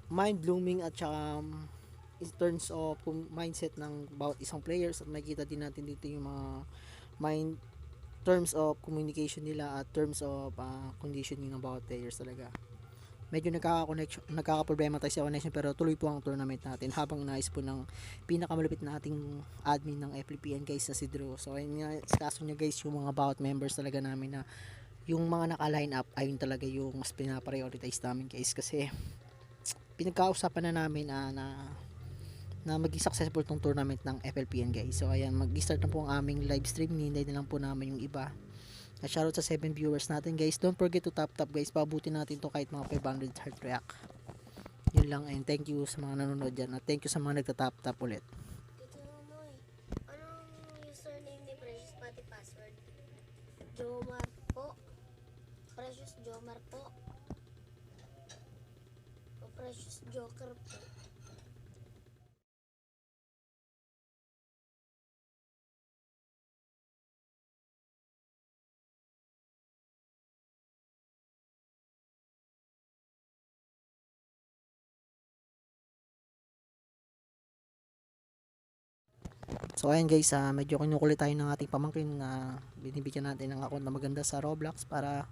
mind-blooming at saka in terms of mindset ng bawat isang players, at makikita din natin dito yung mga mind terms of communication nila at terms of conditioning ng bawat players talaga. Medyo nagkaka-problema tayo sa connection, pero tuloy po ang tournament natin habang inayos po ng pinakamalupit na ating admin ng FLPN guys na si Drew. So ayun nga, kaso nyo guys, yung mga bawat members talaga namin na yung mga naka-line up, ayun talaga yung mas pinaprioritize namin guys, kasi pinagkausapan na namin na maging successful tong tournament ng FLPN guys. So ayan, mag-start na po ang aming live stream. Hinihintay na lang po namin yung iba. At shoutout sa 7 viewers natin guys. Don't forget to tap guys. Pabuti natin to kahit mga 500 heart react. Yun lang, and thank you sa mga nanonood dyan. At thank you sa mga nagta-tap ulit. Tito Moy, anong username ni Precious pati password? Jomar po. Precious Jomar po. O Precious Joker po. So ayan guys, medyo kinukulit tayo ng ating pamangkin na binibigyan natin ng account na maganda sa Roblox para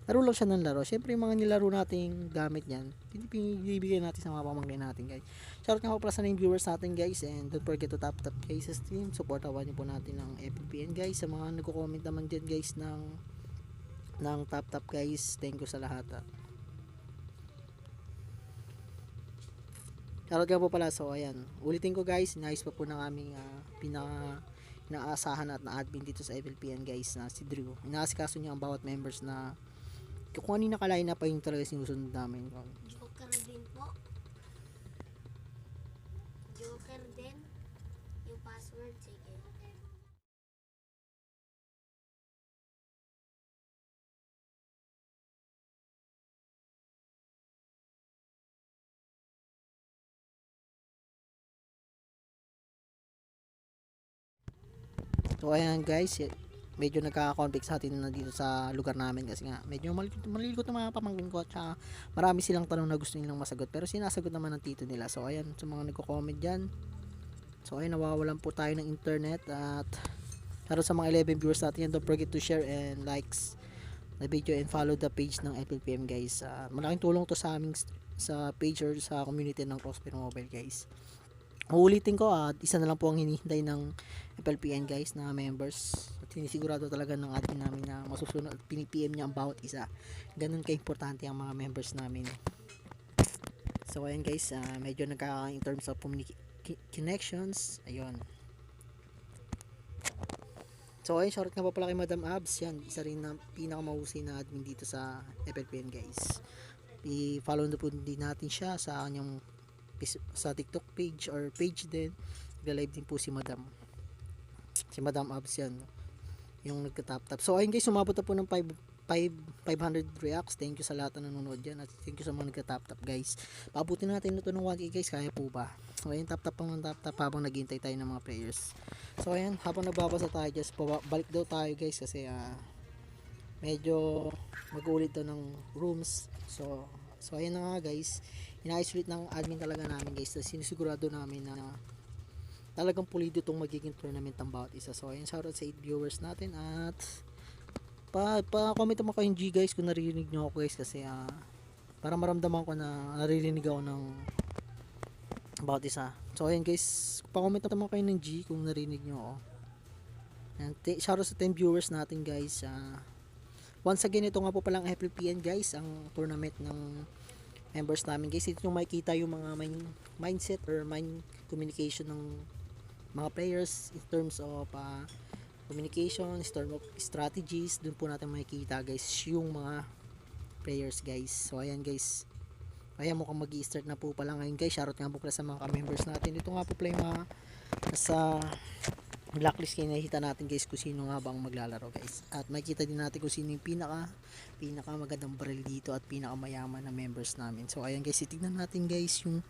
laro lang siya ng laro. Syempre yung mga nilaro nating gamit niyan, binibigyan natin sa mga pamangkin natin guys. Shoutout nga po pala sa name viewers natin guys, and don't forget to tap guys sa stream. Supportawan niyo po natin ng FPN guys. Sa mga nagko-comment naman dyan guys ng tap guys, thank you sa lahat. Shoutout nga po pala. So ayan, ulitin ko guys, inayos pa po ng aming pinaka inaasahan at na admin dito sa FLPN guys na si Drew. Inaasikaso niya ang bawat members na kung ano yung nakaline na pa yung talaga sinusunod namin. Joker din po. Joker din. Yung password, sige. So ayan guys, medyo nagkaka-conflict sa atin na dito sa lugar namin kasi nga medyo malilikot ng mga pamangkin ko at saka marami silang tanong na gusto nilang masagot, pero sinasagot naman ng tito nila. So ayan, sa mga nagko-comment dyan, so ayun, nawawalan po tayo ng internet. At lalo sa mga 11 viewers natin yan, don't forget to share and likes the video and follow the page ng FLPM guys. Malaking tulong to sa aming sa page or sa community ng Crossfire Mobile guys. Uulitin ko, isa na lang po ang hinihintay ng FLPN guys na members, at sinisigurado talaga ng admin namin na masusunod at pinipm niya ang bawat isa. Ganun ka-importante ang mga members namin. So ayan guys, medyo in terms of connections, ayun. So ayun, shoutout nga pa pala kay Madam Abs. Yan, isa rin na pinakamahusay na admin dito sa FLPN guys. I-follow na po din natin siya sa kanyang sa TikTok page or page din. Nagla-live din po si Madam Abs yan, yung nagka-tap. So ayun guys, sumabot na po ng 500 reacts. Thank you sa lahat na nanonood dyan, at thank you sa mga nagka-tap guys. Paabutin natin ito ng 1K guys, kaya po ba? So ayun, tap habang naghihintay tayo ng mga players. So ayun, habang nagbabasa tayo, just balik daw tayo guys kasi medyo mag-ulit daw ng rooms. So ayun na nga guys, ina-isolate ng admin talaga namin guys, na sinisigurado namin na talagang pulido itong magiging tournament ng bawat isa. So ayun, shoutout sa 8 viewers natin, at pa-comment naman kayong G guys kung naririnig nyo ako guys, kasi para maramdaman ko na naririnig ako ng bawat isa. So ayun guys, pa-comment naman kayo ng G kung naririnig nyo ako. And shoutout sa 10 viewers natin guys. Once again, ito nga po palang FLPN guys, ang tournament ng members namin guys. Ito yung makikita yung mga mindset or mind communication ng mga players in terms of communication, in terms of strategies. Doon po natin makikita guys yung mga players guys. So ayan guys, ayan, mukhang mag-i-start na po pala ngayon guys. Shoutout nga po pala sa mga members natin. Ito nga po pala yung mga sa blacklist, kayo nakikita natin guys kung sino nga bang maglalaro guys, at makikita din natin kung sino yung pinaka magandang barrel dito at pinaka mayaman na members namin. So ayan guys, itignan natin guys yung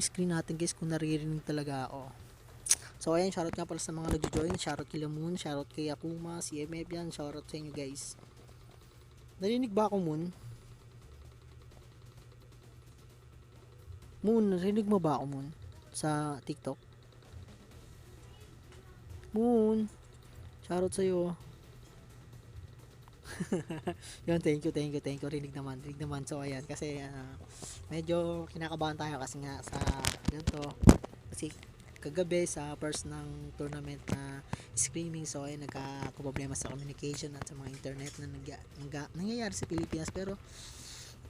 screen natin guys kung naririnig talaga ako. So ayan, shoutout nga pala sa mga nag-join. Shoutout kay Lamoon, shoutout kay Akuma, si MF yan, shoutout sa inyo guys. Narinig ba ako, Moon? Moon, narinig mo ba ako, Moon? Sa TikTok? Moon, shoutout sa'yo. Yun, thank you. Rinig naman. So, ayan, kasi medyo kinakabahan tayo kasi nga sa ganito. Kasi kagabi sa first ng tournament na screaming, so ay nagka-problema sa communication at sa mga internet na nangyayari sa Pilipinas, pero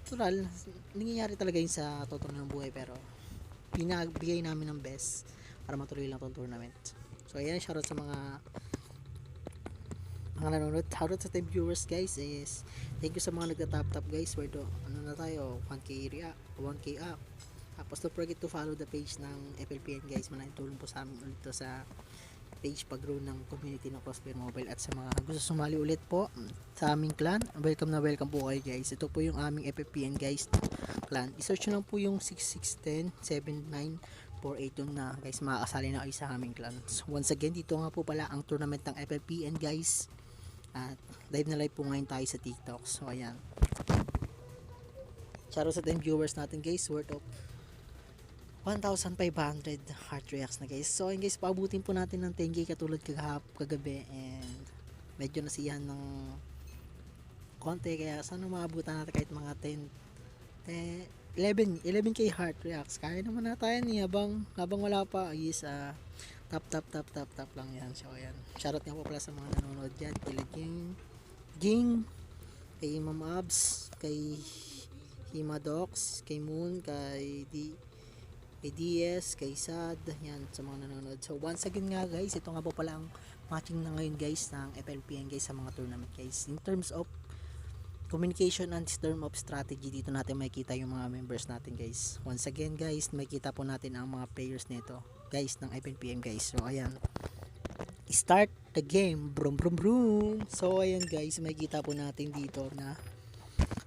natural, nangyayari talaga yun sa totoo ng buhay, pero pinagbigay namin ng best para matuloy lang tong tournament. So ayan, shoutout sa mga nanonood, shoutout sa 10 viewers guys, is thank you sa mga nagta-tap guys, where do ano na tayo, 1k react, 1k up. Tapos don't forget to follow the page ng FLPN guys. Malaking tulong po sa amin ulit to sa page pag-grow ng community ng Crossfire Mobile. At sa mga gusto sumali ulit po sa aming clan, welcome na welcome po kayo guys. Ito po yung aming FLPN guys clan. I-search nyo lang po yung 6610-7948 yung na guys, makakasali na kayo sa aming clan. So, once again, dito nga po pala ang tournament ng FLPN guys. At live na live po ngayon tayo sa TikTok. So ayan. Shoutout sa 10 viewers natin guys, worth of 1,500 heart reacts na guys. So ayun guys, paabutin po natin ng 10k katulad kagabi, and medyo nasiyahan ng konti, kaya sana maabutan natin kahit mga 11k heart reacts. Kaya naman na tayo ni habang wala pa is tap lang yan. So ayan, shoutout nga po pala sa mga nanonood dyan, kila Ging, kay Ma'am Abs, kay Himadox, kay Moon, kay DS, kay Sad, yan sa mga nanonood. So once again nga guys, ito nga po pala ang matching na ngayon guys ng FLPN guys sa mga tournament guys. In terms of communication and term of strategy, dito natin makikita yung mga members natin guys. Once again guys, makikita po natin ang mga players nito guys ng FLPN guys. So ayan, start the game, brum brum brum. So ayan guys, makikita po natin dito na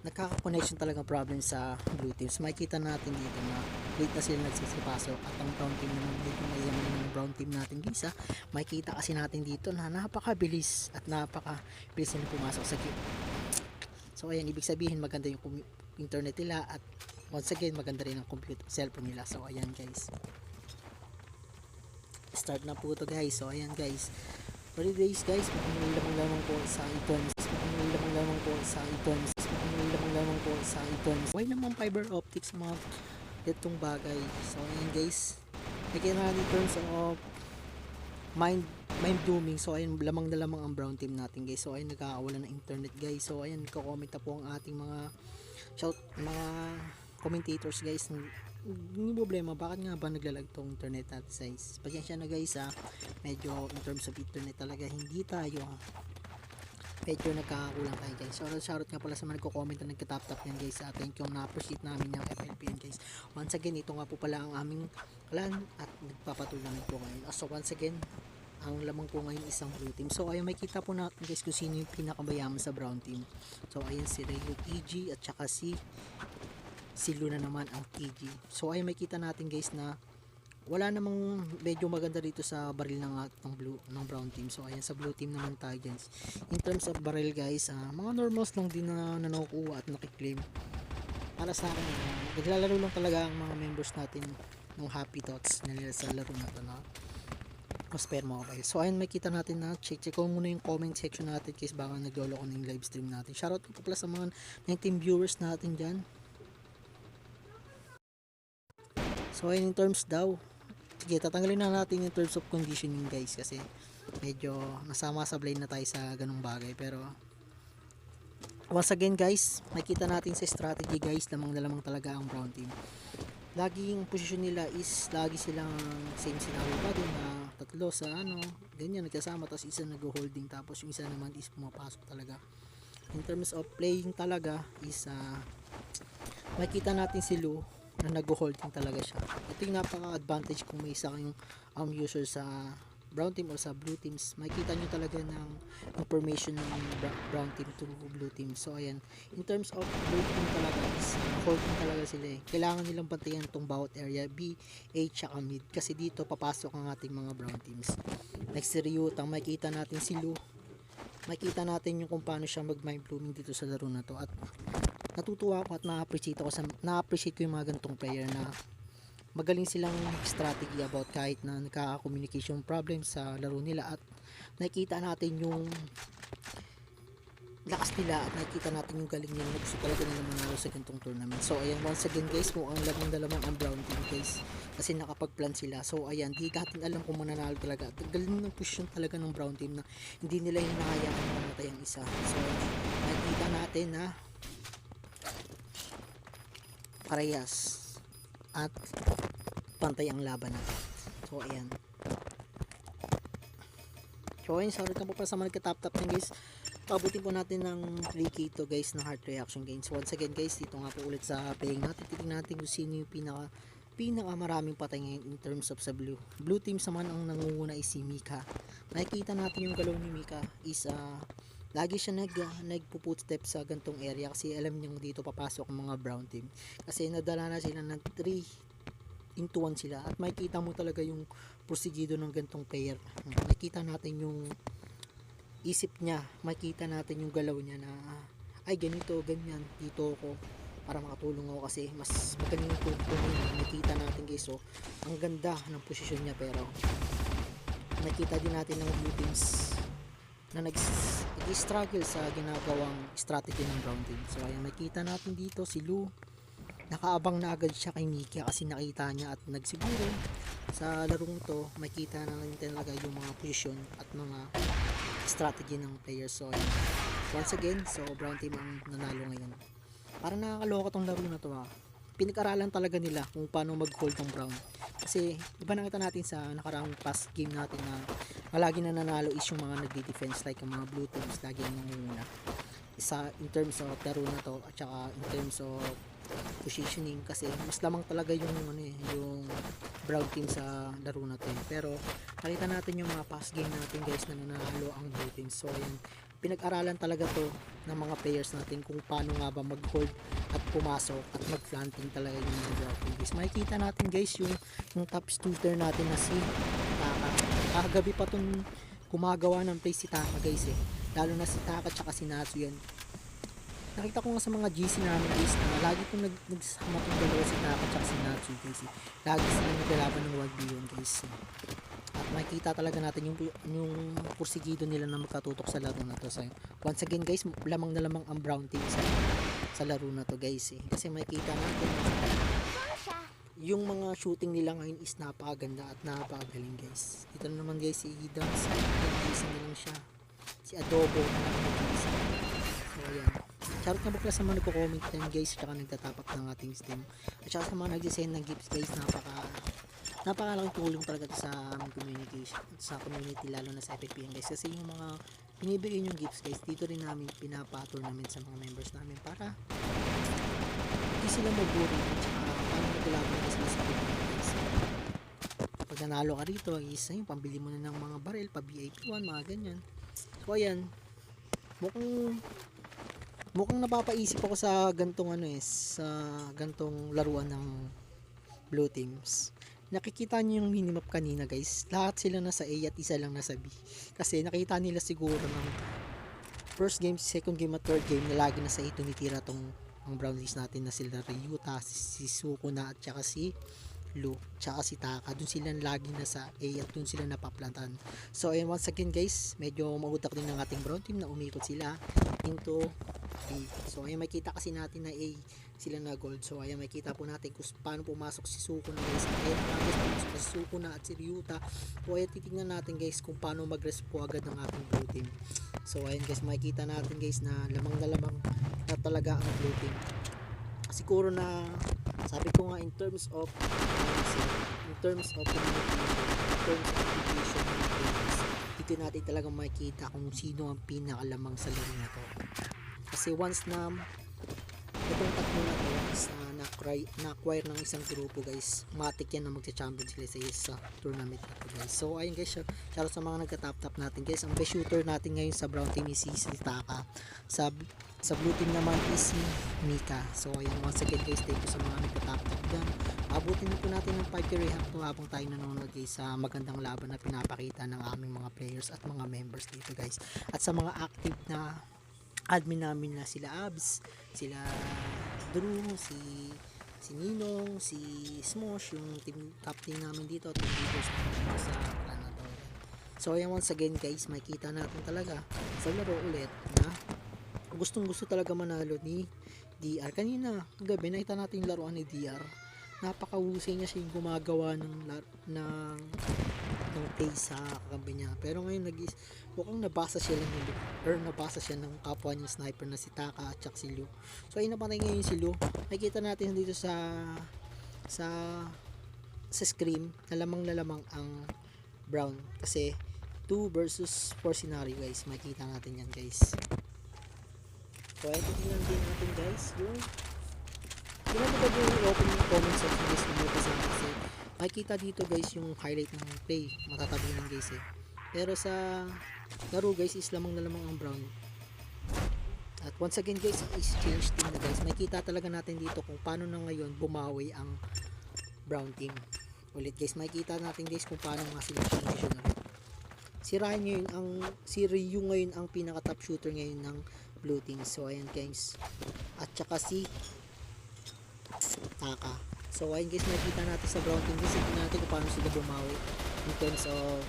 nagkaka-connection talagang problem sa blue teams. Makikita natin dito na late na sila nagsisipasok at ang brown team naman, medyo mayaman ng brown team natin guys ha. Makikita kasi natin dito na napakabilis at napakabilis nila pumasok sa game. So ayan, ibig sabihin maganda yung internet nila, at once again maganda rin ang computer, cellphone nila. So ayan guys, start na po to guys. So ayan guys, early days guys, mukhang lamang po sa items, why naman fiber optics mga itong bagay. So ayan guys, nakikita natin in terms of mind dooming. So ayun, lamang na lamang ang brown team natin guys. So ayun, nagkakawalan ng internet guys. So ayun, nagko-comment na po ang ating mga mga commentators guys. Hindi problema, bakit nga ba naglalag tong internet natin guys? Pasensya na guys ha, medyo in terms of internet talaga hindi tayo medyo nagkakakulang tayo guys. So shoutout nga pala sa mga nagko-comment na nagka-tap yan guys. Thank you, na-appreciate namin yung FLPN guys. Once again, ito nga po pala ang aming clan at nagpapatuloy namin po ngayon. So once again, ang lamang po ngayon isang blue team. So ayun, makita po natin guys kung sino yung pinakabayaman sa brown team. So ayun, si Rayo TG at saka si Luna naman ang TG. So ayun, makita natin guys na wala namang medyo maganda dito sa baril ng brown team. So ayan, sa blue team naman tayo guys. In terms of baril guys, mga normals lang din na nakukuha at nakiklaim. Para sa akin, naglalaro lang talaga ang mga members natin ng happy thoughts nila sa laro na to na Crossfire Mobile. So ayun, makita natin na check ko muna yung comment section natin guys, baka nagloloko na yung live stream natin. Shoutout ko pala sa mga 19 viewers natin dyan. So ayun, in terms daw, sige, tatanggalin na natin in terms of conditioning guys, kasi medyo nasama sa blind na tayo sa ganung bagay. Pero once again guys, makita natin sa strategy guys, lamang na lamang talaga ang brown team. Laging posisyon nila is lagi silang same scenario pa din na tatlo sa ganyan nagkasama, tapos isa nag-holding, tapos yung isa naman is pumapasok talaga. In terms of playing talaga is makita natin si Lu na nag-holding talaga siya. Ito yung napaka-advantage kung may isa kayong user sa brown team or sa blue teams. Makikita nyo talaga ng information ng brown team to blue team. So ayan, in terms of blue team talaga is holding talaga sila eh. Kailangan nilang bantayan itong bawat area B, A, tsaka mid, kasi dito papasok ang ating mga brown teams. Next si Ryutang, makikita natin si Lu, makikita natin yung kung paano siya mag-mind blooming dito sa laro na to, at natutuwa ako at na-appreciate ko yung mga ganitong player na magaling silang strategy about kahit na nagka-communication problem sa laro nila, at nakikita natin yung lakas nila at nakikita natin yung galing nila na gusto talaga nila manalo sa ganitong tournament. So ayan, once again guys, mukhang lamang ang brown team guys, kasi nakapag-plan sila. So ayan, di natin alam kung mananalo talaga, at galing ng position talaga ng brown team na hindi nila hinahayaan na mamatay ang isa. So nakikita natin na parehas at pantay ang laban natin. So ayan, sorry ka po para sa mga nagka-tap-tap niyan guys. Pabutin po natin ng 3k to guys na heart reaction gains. Once again guys, dito nga po ulit sa playing natin. Titignan natin kung sino yung pinaka maraming patay ngayon in terms of sa blue team. Naman ang nangunguna is si Mika. Nakikita natin yung galaw ni Mika is lagi siya nagpo-put step sa gantong area kasi alam niyang dito papasok ang mga brown team. Kasi nadala na sila ng 3 into 1 sila, at makikita mo talaga yung prosigido ng gantong player. Makikita natin yung isip niya, makikita natin yung galaw niya na ay ganito, ganyan, dito ako para makatulong ako kasi mas magaling yung tulong niya. Nakikita natin guys, so ang ganda ng posisyon niya, pero nakita din natin ng blue teams na nag-struggle sa ginagawang strategy ng brown team. So ayan, makita natin dito si Lu, nakaabang na agad siya kay Mika kasi nakita niya, at nagsiguro sa larong to makita na natin talaga yung mga posisyon at mga strategy ng players. So ayan, once again, so brown team ang nanalo ngayon. Parang nakakaloka tong laro na to pinag-aralan talaga nila kung paano mag-hold ng brown, kasi iba nakita natin sa nakaraang past game natin na lagi na nanalo is yung mga nagdi-defense, like ang mga blue teams lagi nang nangunguna isa in terms of laro na to, at saka in terms of positioning, kasi mas lamang talaga yung yung brown team sa laro na to. Pero nakita natin yung mga past game natin guys na nanalo ang blue team. So ayan, pinag-aralan talaga to ng mga players natin kung paano nga ba mag-hold at pumasok at mag-planting talaga yung mga brown team guys. Makikita natin guys yung top shooter natin na si Taka. Kagabi pa tong gumagawa ng play si Taka guys lalo na si Taka at si Natsu. Yan, nakita ko nga sa mga GC namin guys na lagi kong nagsama kong dalawa si Taka at si Natsu guys lagi silang naglalaban ng 1v1 guys at makikita talaga natin yung porsigido nila na makatutok sa laro na to. So once again guys, lamang na lamang ang brown team sa laro na to guys kasi makikita natin yung mga shooting nila ngayon is napakaganda at napakagaling guys. Dito na naman guys si Dance, nag-isa na lang siya, si Adobo na lang nag-isa. So ayan, shoutout na bakla sa mga nagko-comment yan guys, tsaka nagtatapak ng ating stream, at saka sa mga nag-send ng gifts guys. Napakalaking tulong talaga sa aming communication, sa community, lalo na sa FFPN guys, kasi yung mga binibigay yung gifts guys, dito rin namin pinapa-tournament sa mga members namin para hindi sila maburi, at saka paano naglaban na sila sa community guys. Pag nanalo ka rito is yung pambili mo na ng mga baril, pa VIP 1, mga ganyan. So ayan, mukhang napapaisip ako sa gantong sa gantong laruan ng blue teams. Nakikita niyo yung minimap kanina guys, lahat sila nasa A at isa lang nasa B, kasi nakita nila siguro ng first game, second game at third game na lagi nasa A tumitira tong ang brownies natin na sila Ryuta, si Sukuna at saka si Lu, tsaka si Taka. Dun sila lagi nasa A at dun sila napaplantan. So ayun, once again guys, medyo mautak din ng ating brown team na umikot sila into B. So ayun, makita kasi natin na A sila na gold. So ayan, makita po natin kung paano pumasok si Sukuna guys. Ayan na guys, pumasok si Sukuna at si Ryuta. So ayan, titignan natin guys kung paano mag-respo agad ng ating blue team. So ayan guys, makikita natin guys na lamang na talaga ang blue team. Siguro na sabi ko nga in terms of community, in terms of education, dito natin talagang makikita kung sino ang pinakalamang sa laro na to. Kasi once na itong tatlo na to is na-acquire ng isang grupo guys, matik yan na magcha-champion sila sa tournament na to guys. So ayun guys, shoutout sa mga nagka-tap-tap natin guys. Ang best shooter natin ngayon sa brown team is si Taka, sa blue team naman is si Mika. So ayun, once again guys, thank you sa mga nagka-tap-tap dyan. Abutin na po natin ng 5k rehab to habang tayo nanonood guys sa magandang laban na pinapakita ng aming mga players at mga members dito guys. At sa mga active na admin namin na sila Abs, sila Drew, si si Ninong, si Smosh, yung team captain namin dito, team leaders namin dito sa clan na to. So ayan, once again guys, makita natin talaga sa laro ulit na gustong gusto talaga manalo ni DR. Kanina gabi nakita natin yung laruan ni DR, napakahusay niya, siya yung gumagawa ng play sa kakampi niya. Pero ngayon mukhang nabasa siya lang ni Lu, or nabasa siya ng kapwa niyang sniper na si Taka at saka si Lu. So ayun, napatay ngayon si Lu. Makikita natin dito sa screen na lamang ang brown kasi 2 versus 4 scenario guys. Makikita natin yan guys. So ito tingnan din natin guys yung ginagawa yung opening comment section guys kung may kasama, kasi makikita dito guys yung highlight ng play, matatabi lang guys eh. Pero sa laro guys is lamang na lamang ang brown. At once again guys, is change team na guys. Makikita talaga natin dito kung paano na ngayon bumawi ang brown team ulit guys. Makikita natin guys kung paano nga sila transition ulit. Si Ryu ngayon ang pinaka top shooter ngayon ng blue team. So ayan guys, at saka si Taka. So ayun guys, makikita natin sa brown team guys, tingnan natin kung paano sila bumawi in terms of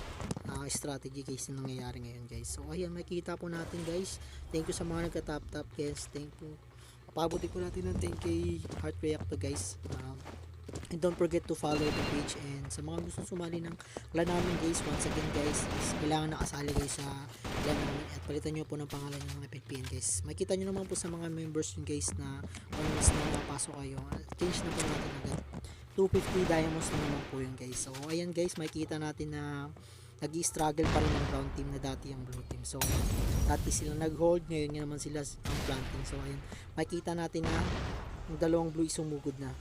strategy guys na nangyayari ngayon guys. So ayan, makikita po natin guys. Thank you sa mga nagka-tap guys. Thank you. Papabuti ko natin ng 10k heart react to guys. And don't forget to follow the page, and sa mga gusto sumali ng clan namin guys, once again guys, is kailangan nakasali guys sa clan namin at palitan nyo po ng pangalan ng mga FNPN guys. Makita nyo naman po sa mga members yun guys na once na napasok kayo, change na po natin agad. 250 diamonds na naman po yun guys. So ayan guys, makikita natin na nag-i-struggle pa rin ang brown team na dati ang blue team. So dati sila nag-hold, ngayon naman sila ang planting. So ayan, makikita natin na yung dalawang blue is sumugod na.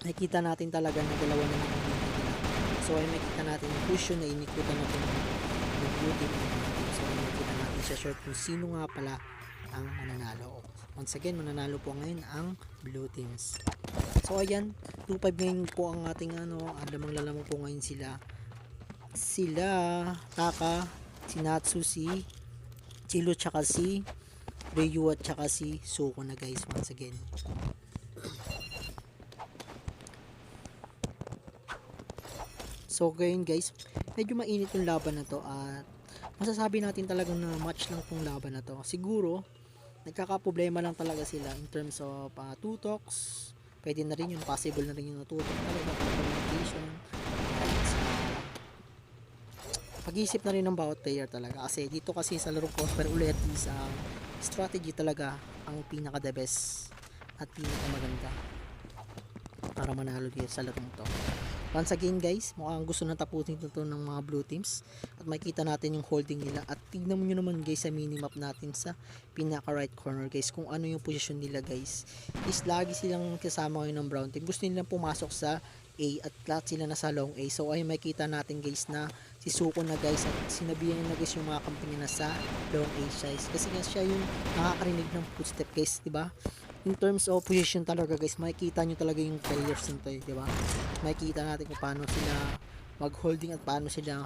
Nakikita natin talaga na dalawa na lang ang nila. So ay makikita natin yung cushion na inikutan natin ng blue team. So ay makikita natin sa short kung sino nga pala ang mananalo. Once again, mananalo po ngayon ang blue teams. So ayan, 2-5 ngayon po ang ating lamang po ngayon sila Taka, si Natsu, si Chilo, tsaka si Ryu at tsaka si Suko na guys, once again. So ngayon guys, medyo mainit yung laban na to, at masasabi natin talagang na match lang tong laban na to. Siguro nagkakaproblema lang talaga sila in terms of tutoks. Pwede na rin yun, possible na rin yung natutok talaga, communication, pag-iisip na rin ng bawat player talaga. Kasi dito kasi sa larong Prosper ulit is strategy talaga ang pinaka the best at pinaka maganda para manalo dito sa larong to. Once again guys, mukhang gusto na tapusin ito ng mga blue teams, at makita natin yung holding nila, at tignan mo nyo naman guys sa minimap natin sa pinaka right corner guys kung ano yung position nila guys. Is lagi silang kasama ngayon ng brown team, gusto nilang pumasok sa A at lahat sila nasa long A. So ay makita natin guys na si Suko na guys, at sinabihan na guys yung mga kampi niya na sa long A size, kasi nga siya yung nakakarinig ng footstep guys, diba? In terms of position talaga guys, makikita nyo talaga yung players nito eh, diba? Makikita natin kung paano sila mag-holding at paano sila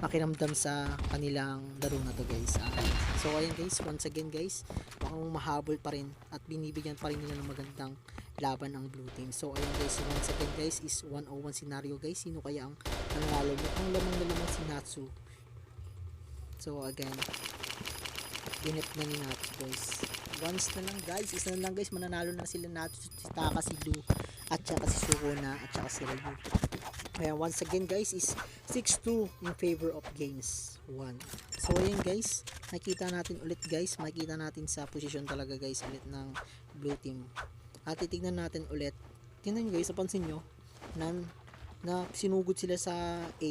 makiramdam sa kanilang laro na to guys. So ayan guys, once again guys, mukhang mahabol pa rin at binibigyan pa rin nila ng magandang laban ang blue team. So ayun guys, once again guys is 101 scenario guys. Sino kaya ang nanalo? Ang lamang na lamang si Natsu. So again, binip na ni Natsu guys. Once na lang guys, isa na lang guys, mananalo na sila Natsu, si Taka, si Lu, at saka si Suko na, at saka si Ryu. Kaya once again guys is 6-2 in favor of games 1. So ayan guys, nakita natin ulit guys, makikita natin sa position talaga guys ulit ng blue team. At titignan natin ulit, tingnan nyo guys, napansin nyo na sinugod sila sa A,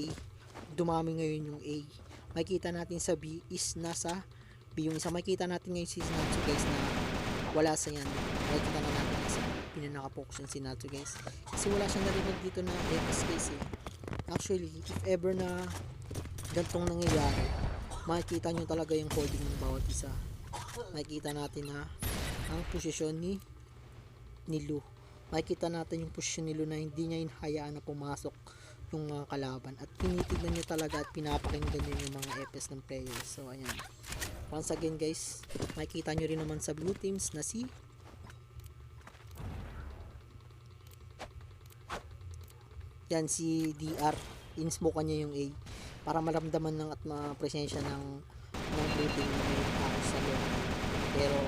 dumami ngayon yung A. Makikita natin sa B is nasa B yung isa. Makikita natin ngayon si Natsu guys na wala sa yan. Makikita na natin sa pinaka-focus yung si Natsu guys, kasi wala siyang narinig dito na FS guys eh. Actually, if ever na gantong nangyayari, makikita nyo talaga yung holding ng bawat isa. Makikita natin na ang posisyon ni Lu. Makikita natin yung posisyon ni Lu na hindi niya hinahayaan na pumasok yung mga kalaban, at tinitignan nyo talaga at pinapakinggan nyo yung mga FS ng players. So ayan, once again guys, makikita nyo rin naman sa blue teams na si Yan si DR, in-smoke niya yung A para maramdaman ng at ma-presensya ng blue team na may ahos sa loob. Pero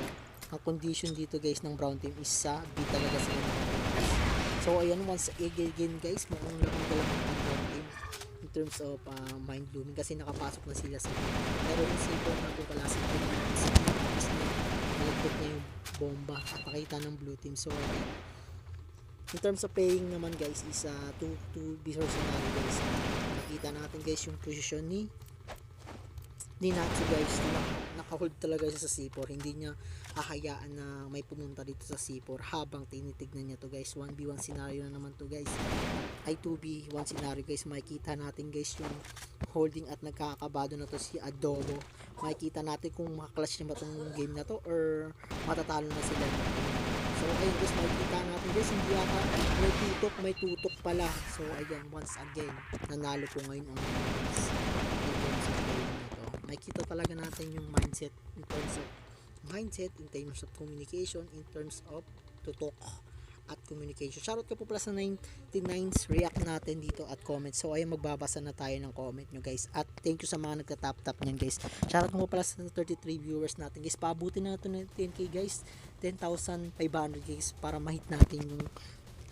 ang condition dito guys ng brown team is sa B talaga sila ng offense. So ayan, once again guys, mukhang lamang ng brown team in terms of mind blooming kasi nakapasok na sila sa B. Pero yung Saber na pupalasin ko naman sa is na nalagpot niya yung bomba at nakita ng blue team. So ayan, in terms of playing naman guys is to be scenario guys. Nakita natin guys yung position ni Natsu guys, naka-hold talaga siya sa C4, hindi niya hahayaan na may pumunta dito sa C4 habang tinitignan niya to guys. 1v1 scenario na naman to guys, ay 2v1 scenario guys. Makikita natin guys yung holding at nagkakabado na to si Adobo. Makikita natin kung makaklatch niya ba tong game na to or matatalo na sila. So ayun guys, makikita natin guys, hindi yata may tutok pala. So ayan, once again, nanalo po ngayon ang guys. Makikita talaga natin yung mindset in terms of communication, in terms of tutok at communication. Shoutout ka po pala sa 99s react natin dito at comment. So ayun, magbabasa na tayo ng comment nyo guys, at thank you sa mga nagtatap-tap nyan guys. Shoutout mo pala sa 33 viewers natin guys. Paabutin na ito ng 10k guys, 10,500 guys, para mahit natin yung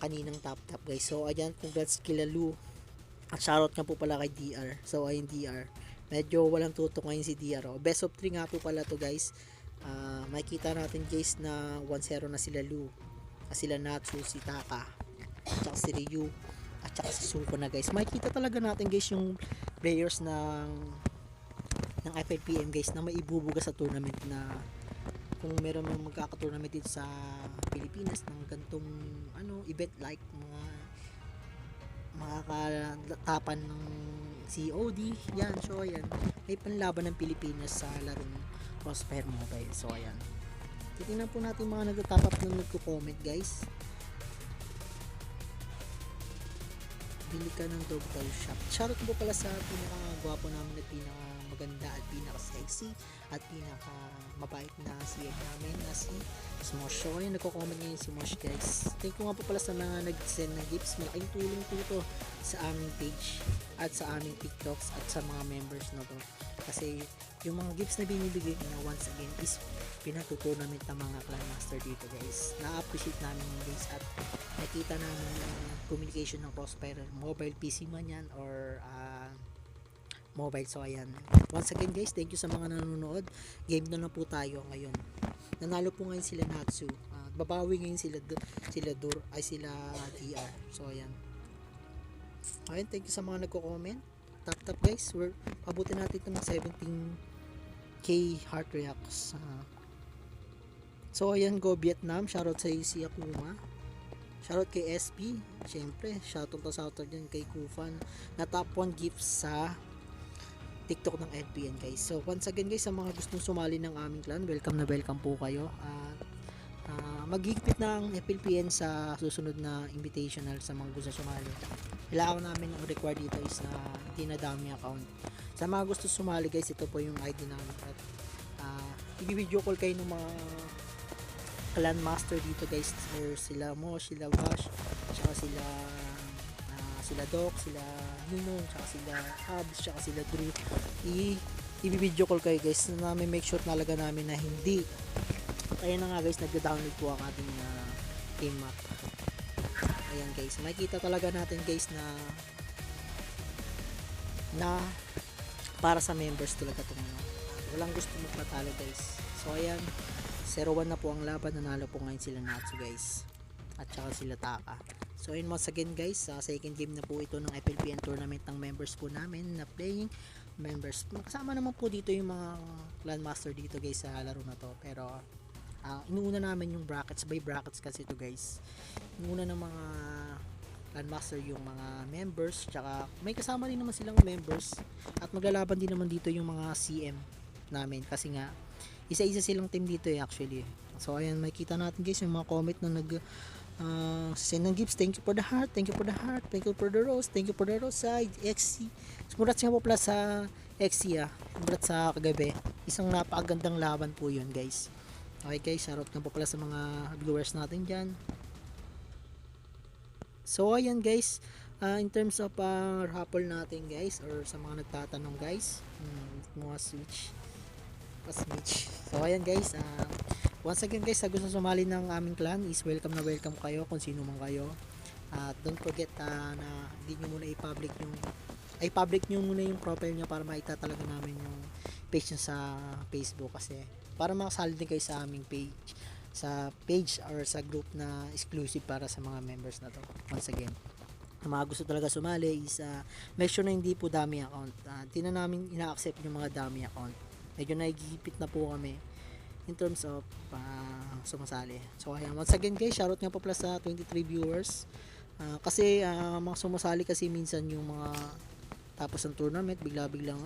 kaninang tap-tap guys. So ayan, congrats kila Lu, at shoutout nga po pala kay DR. So ayun DR, medyo walang tutok ngayon si DR. Best of 3 nga po pala to guys. Makikita natin guys na 1-0 na sila Lu, sila Natsu, si Taka, at saka si Ryu, at saka si Suko na guys. Makikita talaga natin guys yung players ng FLPM guys na may ibubuga sa tournament, na kung meron mang magkaka-tournament dito sa Pilipinas ng gantong event like mga katapan ng COD yan. So ayan, may panlaban ng Pilipinas sa larong Crossfire Mobile. So ayan, titingnan po natin mga nagtatap up na nagko-comment guys. Bili ka ng dog toy shop. Shoutout po pala sa pinaka-gwapo namin at pinaka-maganda at pinaka-sexy at pinaka-mabait na CM namin na si Smosh. So ayun, nagko-comment ngayon si Mosh guys. Thank you nga po pala sa mga nag-send ng gifts. Malaking tulong po ito sa aming page at sa aming TikToks at sa mga members na to. Kasi yung mga gifts na binibigay na once again is pinatutournament ng mga clan master dito guys. Na-appreciate namin yung guys, at nakita namin yung communication ng Crossfire mobile, PC man yan or mobile. So ayan, once again guys, thank you sa mga nanonood. Game na po tayo ngayon. Nanalo po ngayon sila Natsu, babawi ngayon sila DR. So ayan, thank you sa mga nagko-comment. Tap guys, we're abutin natin ito ng 17k heart reacts. So ayan, go Vietnam, shoutout sa si Akuma, shoutout kay SP, syempre shoutout din kay Kufan na top 1 gifts sa TikTok ng LPN guys. So once again guys, sa mga gustong sumali ng aming clan, welcome na welcome po kayo. Maghigpit na ang FLPN sa susunod na invitational sa mga gusto sumali. Kailangan namin ang required dito is na hindi na dami account. Sa mga gusto sumali guys, ito po yung ID namin, at i-video call kayo ng mga clan master dito guys, or sila Mosh, sila Wash, saka sila Doc, sila Ninong, saka sila Abs, saka sila Drew. I-video call kayo guys, na namin make sure talaga namin na hindi. Ayan na nga guys, nagda-download po ang ating team map. Ayan guys, makikita talaga natin guys na para sa members talaga itong walang gusto magpatalo guys. So ayan, 0-1 na po ang laban, nanalo po ngayon sila Natsu guys, at saka sila Taka. So ayun, once again guys, second game na po ito ng FLPN tournament ng members po namin na playing members. Kasama naman po dito yung mga clan master dito guys sa laro na to, pero inuuna namin yung brackets, by brackets kasi ito guys. Inuuna ng mga clan master yung mga members, tsaka may kasama rin naman silang members, at maglalaban din naman dito yung mga CM namin, kasi nga isa-isa silang team dito actually. So ayan, makikita natin guys yung mga comment na send ng gifts. Thank you for the heart, thank you for the heart, thank you for the rose, thank you for the rose side XC. Congrats nga po pala sa XC, congrats sa kagabi, isang napakagandang laban po yun guys. Okay guys, shoutout nga po pala sa mga viewers natin dyan. So ayan guys, In terms of raffle natin guys, or sa mga nagtatanong guys, mga switch pa-switch. So ayan guys, once again guys, sa gusto sumali ng aming clan is welcome na welcome kayo kung sino man kayo. At don't forget na hindi nyo muna i-public nyo muna yung profile nyo para makita talaga namin yung page nyo sa Facebook, kasi para makasali din kayo sa aming page or sa group na exclusive para sa mga members na to. Once again, ang mga gusto talaga sumali is make sure na hindi po dummy account. Di na namin ina-accept yung mga dummy account. Medyo nagigipit na po kami in terms of sumasali. So ayan, once again guys, shoutout nga po pala sa 23 viewers. Kasi mga sumasali kasi minsan yung mga tapos ng tournament, bigla-biglang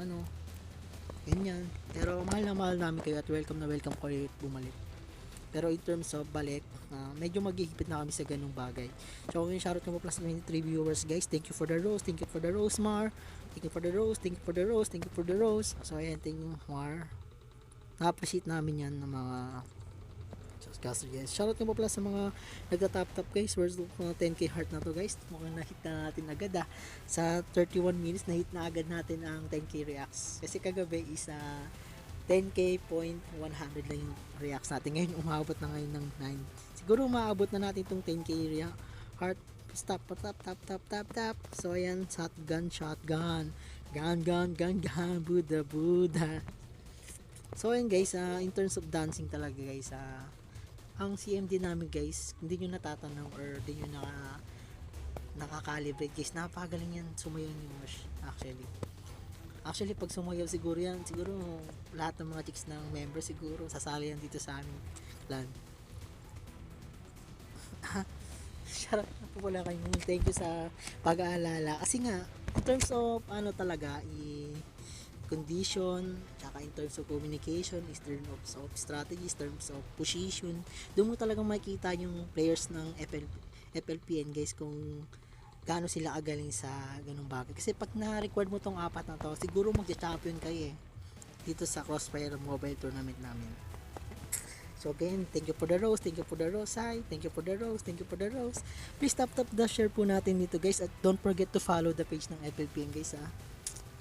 ganyan. Pero mahal namin kayo at welcome na welcome kayo at bumalik. Pero in terms of balik, medyo maghihipit na kami sa ganung bagay. So yung shoutout nga po pala sa 23 viewers guys. Thank you for the rose, thank you for the rose, Mar. Thank you for the rose, thank you for the rose, thank you for the rose. So ayan, thank you, Mar. Na-appreciate namin yan ng mga subscribers guys. Shoutout nga po pala sa mga nagta-tap guys. Where's the 10k heart na to guys? Mukhang na-hit na natin agad sa 31 minutes na-hit na agad natin ang 10k reacts. Kasi kagabi is 10k point 100 lang yung reacts natin. Ngayon umabot na ngayon ng 9. Siguro maabot na natin itong 10k heart. Stop, tap. So ayan, shotgun. Gun, Buddha. So ayan guys, in terms of dancing talaga guys, ang CMD namin guys, hindi nyo natatanong or hindi nyo nakakalibrate guys, napakagaling yan sumayaw ni Mosh actually pag sumayaw siguro lahat ng mga chicks ng member siguro sasali yan dito sa aming clan. Shout out na po pala kayo, thank you sa pag-aalala kasi nga in terms of talaga condition, tsaka in terms of communication, in terms of strategies, terms of position, doon mo talagang makikita yung players ng FLPN guys kung gaano sila kagaling sa ganung bagay. Kasi pag na-record mo tong apat na to, siguro magja-champion kayo dito sa Crossfire Mobile Tournament namin. So again, thank you for the rose, thank you for the rose, thank you for the rose, thank you for the rose. Please tap the share po natin dito guys, at don't forget to follow the page ng FLPN guys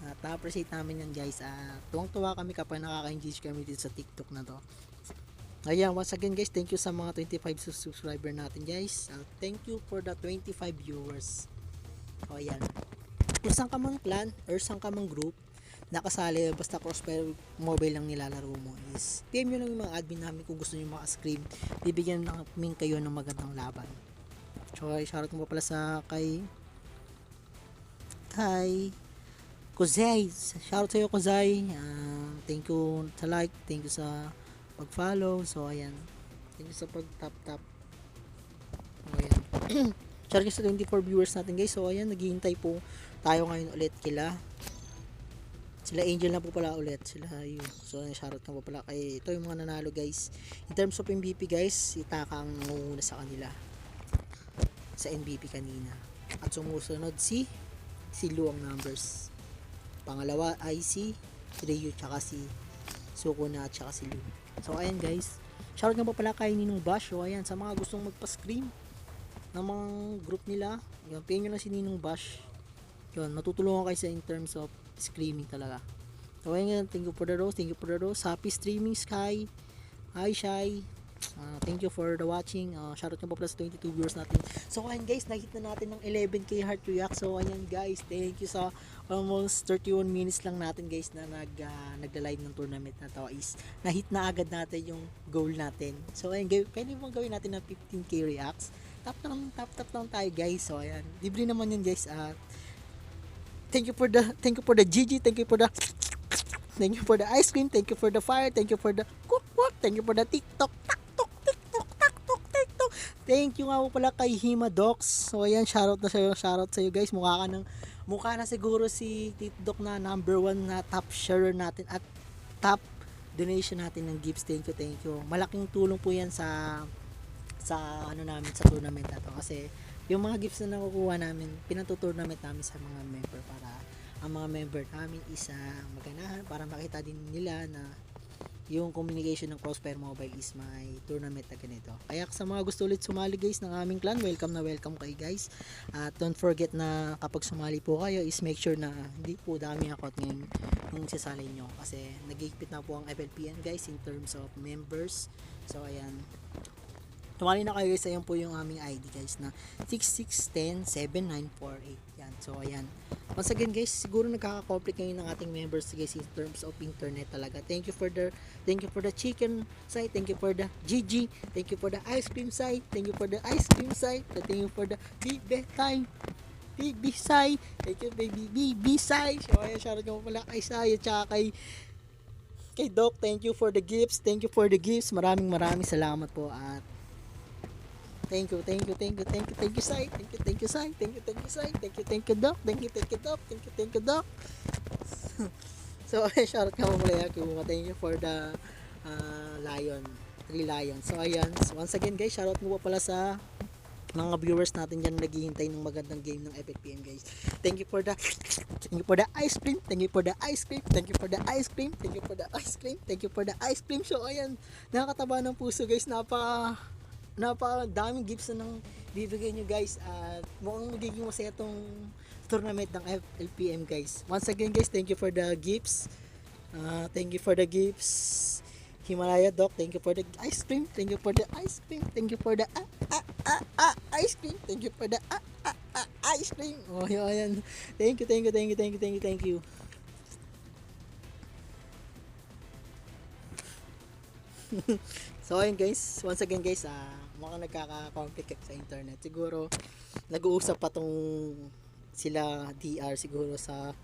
At appreciate namin yan guys. Tuwang-tuwa kami kapag nakaka-engage kami dito sa TikTok na to. Ayan, once again guys, thank you sa mga 25 subscriber natin guys. Thank you for the 25 viewers. O ayan. Kung saan ka mang clan or saan ka mang group nakasali, basta Crossfire Mobile lang nilalaro mo, is PM nyo lang yung mga admin namin kung gusto nyo maka-scream. Bibigyan namin kayo ng magandang laban. So shoutout mo pala sa kay Kozay. Shoutout sa iyo Kozay. Thank you sa like, thank you sa pag-follow. So ayan, thank you sa pag-tap. So ayan. Shoutout sa 24 viewers natin guys. So ayan, naghihintay po tayo ngayon ulit sila Angel na po pala ulit, sila yun. So shoutout na po pala kay ito yung mga nanalo guys. In terms of MVP guys, si Taka ang nangunguna sa kanila sa MVP kanina. At sumusunod si Lu ang numbers. Pangalawa ay si Ryu, tsaka si Sukuna, at tsaka si Lu. So ayan guys, shoutout nga po pala kay Ninong Bash. So ayan, sa mga gustong magpa-scream ng mga group nila, yun, pay nyo lang si Ninong Bash. Yun, matutulungan kayo sa in terms of screaming talaga. So ayan, thank you for the rose, thank you for the rose. Happy streaming Sky. Hi Shy. Thank you for the watching. Shoutout nga po pala sa 22 viewers natin. So ayan guys, nakita na natin ng 11k heart react. So ayan guys, thank you sa almost 31 minutes lang natin guys na nagla-live ng tournament na to, is na-hit na agad natin yung goal natin. So ayan, pwede mo gawin natin ng 15k reacts. Tap lang tayo guys. So ayan, libre naman yun guys. Thank you for the GG, thank you for the ice cream, thank you for the fire, thank you for the cook, thank you for the TikTok. Thank you nga po pala kay Himadox. So ayan, shoutout sa iyo guys. Mukha na siguro si TikTok na number 1 na top sharer natin at top donation natin ng gifts. Thank you. Malaking tulong po yan sa namin sa tournament na to, kasi yung mga gifts na nakukuha namin, pinatu-tournament namin sa mga member para ang mga member namin is maganahan, para makita din nila na yung communication ng Crossfire Mobile is may tournament na ganito. Kaya sa mga gusto ulit sumali guys ng aming clan, welcome na welcome kayo guys. At don't forget na kapag sumali po kayo is make sure na hindi po dami account ngayon yung sasali nyo. Kasi nagigpit na po ang FLPN guys in terms of members. So ayan. Tumali na kayo guys, ayan po yung aming ID guys na 66107948. Yan. So ayan. Once again guys, siguro nagkaka-complete ngayon ng ating members guys in terms of internet talaga. Thank you for the chicken side, thank you for the GG, thank you for the ice cream side, thank you for the ice cream side, thank you for the BB time. BB side, thank you baby BB side. So ayan, shoutout ko pala kay Sai at saka kay Doc, thank you for the gifts, thank you for the gifts. Maraming salamat po at thank you, Sai. Thank you, Sai. Thank you, Sai. Thank you, Doc. Thank you, Doc. So, shoutout ka mo pala Kuma. Thank you for the lion. 3 lions. So, ayan. So, once again, guys, shoutout mo pa pala sa mga viewers natin dyan naghihintay ng magandang game ng FFPM guys. Thank you for the ice cream. Thank you for the ice cream. Thank you for the ice cream. Thank you for the ice cream. Thank you for the ice cream. So, ayan. Nakakataba ng puso guys. Napakadaming gifts na nang bibigay nyo guys at mukhang magiging masaya itong tournament ng FLPM guys. Once again guys, thank you for the gifts. Himalaya Doc, thank you for the ice cream. Thank you for the ice cream. Thank you for the ice cream. Thank you for the ice cream. Oh, yun. Thank you. So ayun guys, once again guys, mukhang nagkaka-complicate sa internet. Siguro nag-uusap pa tong sila DR siguro sa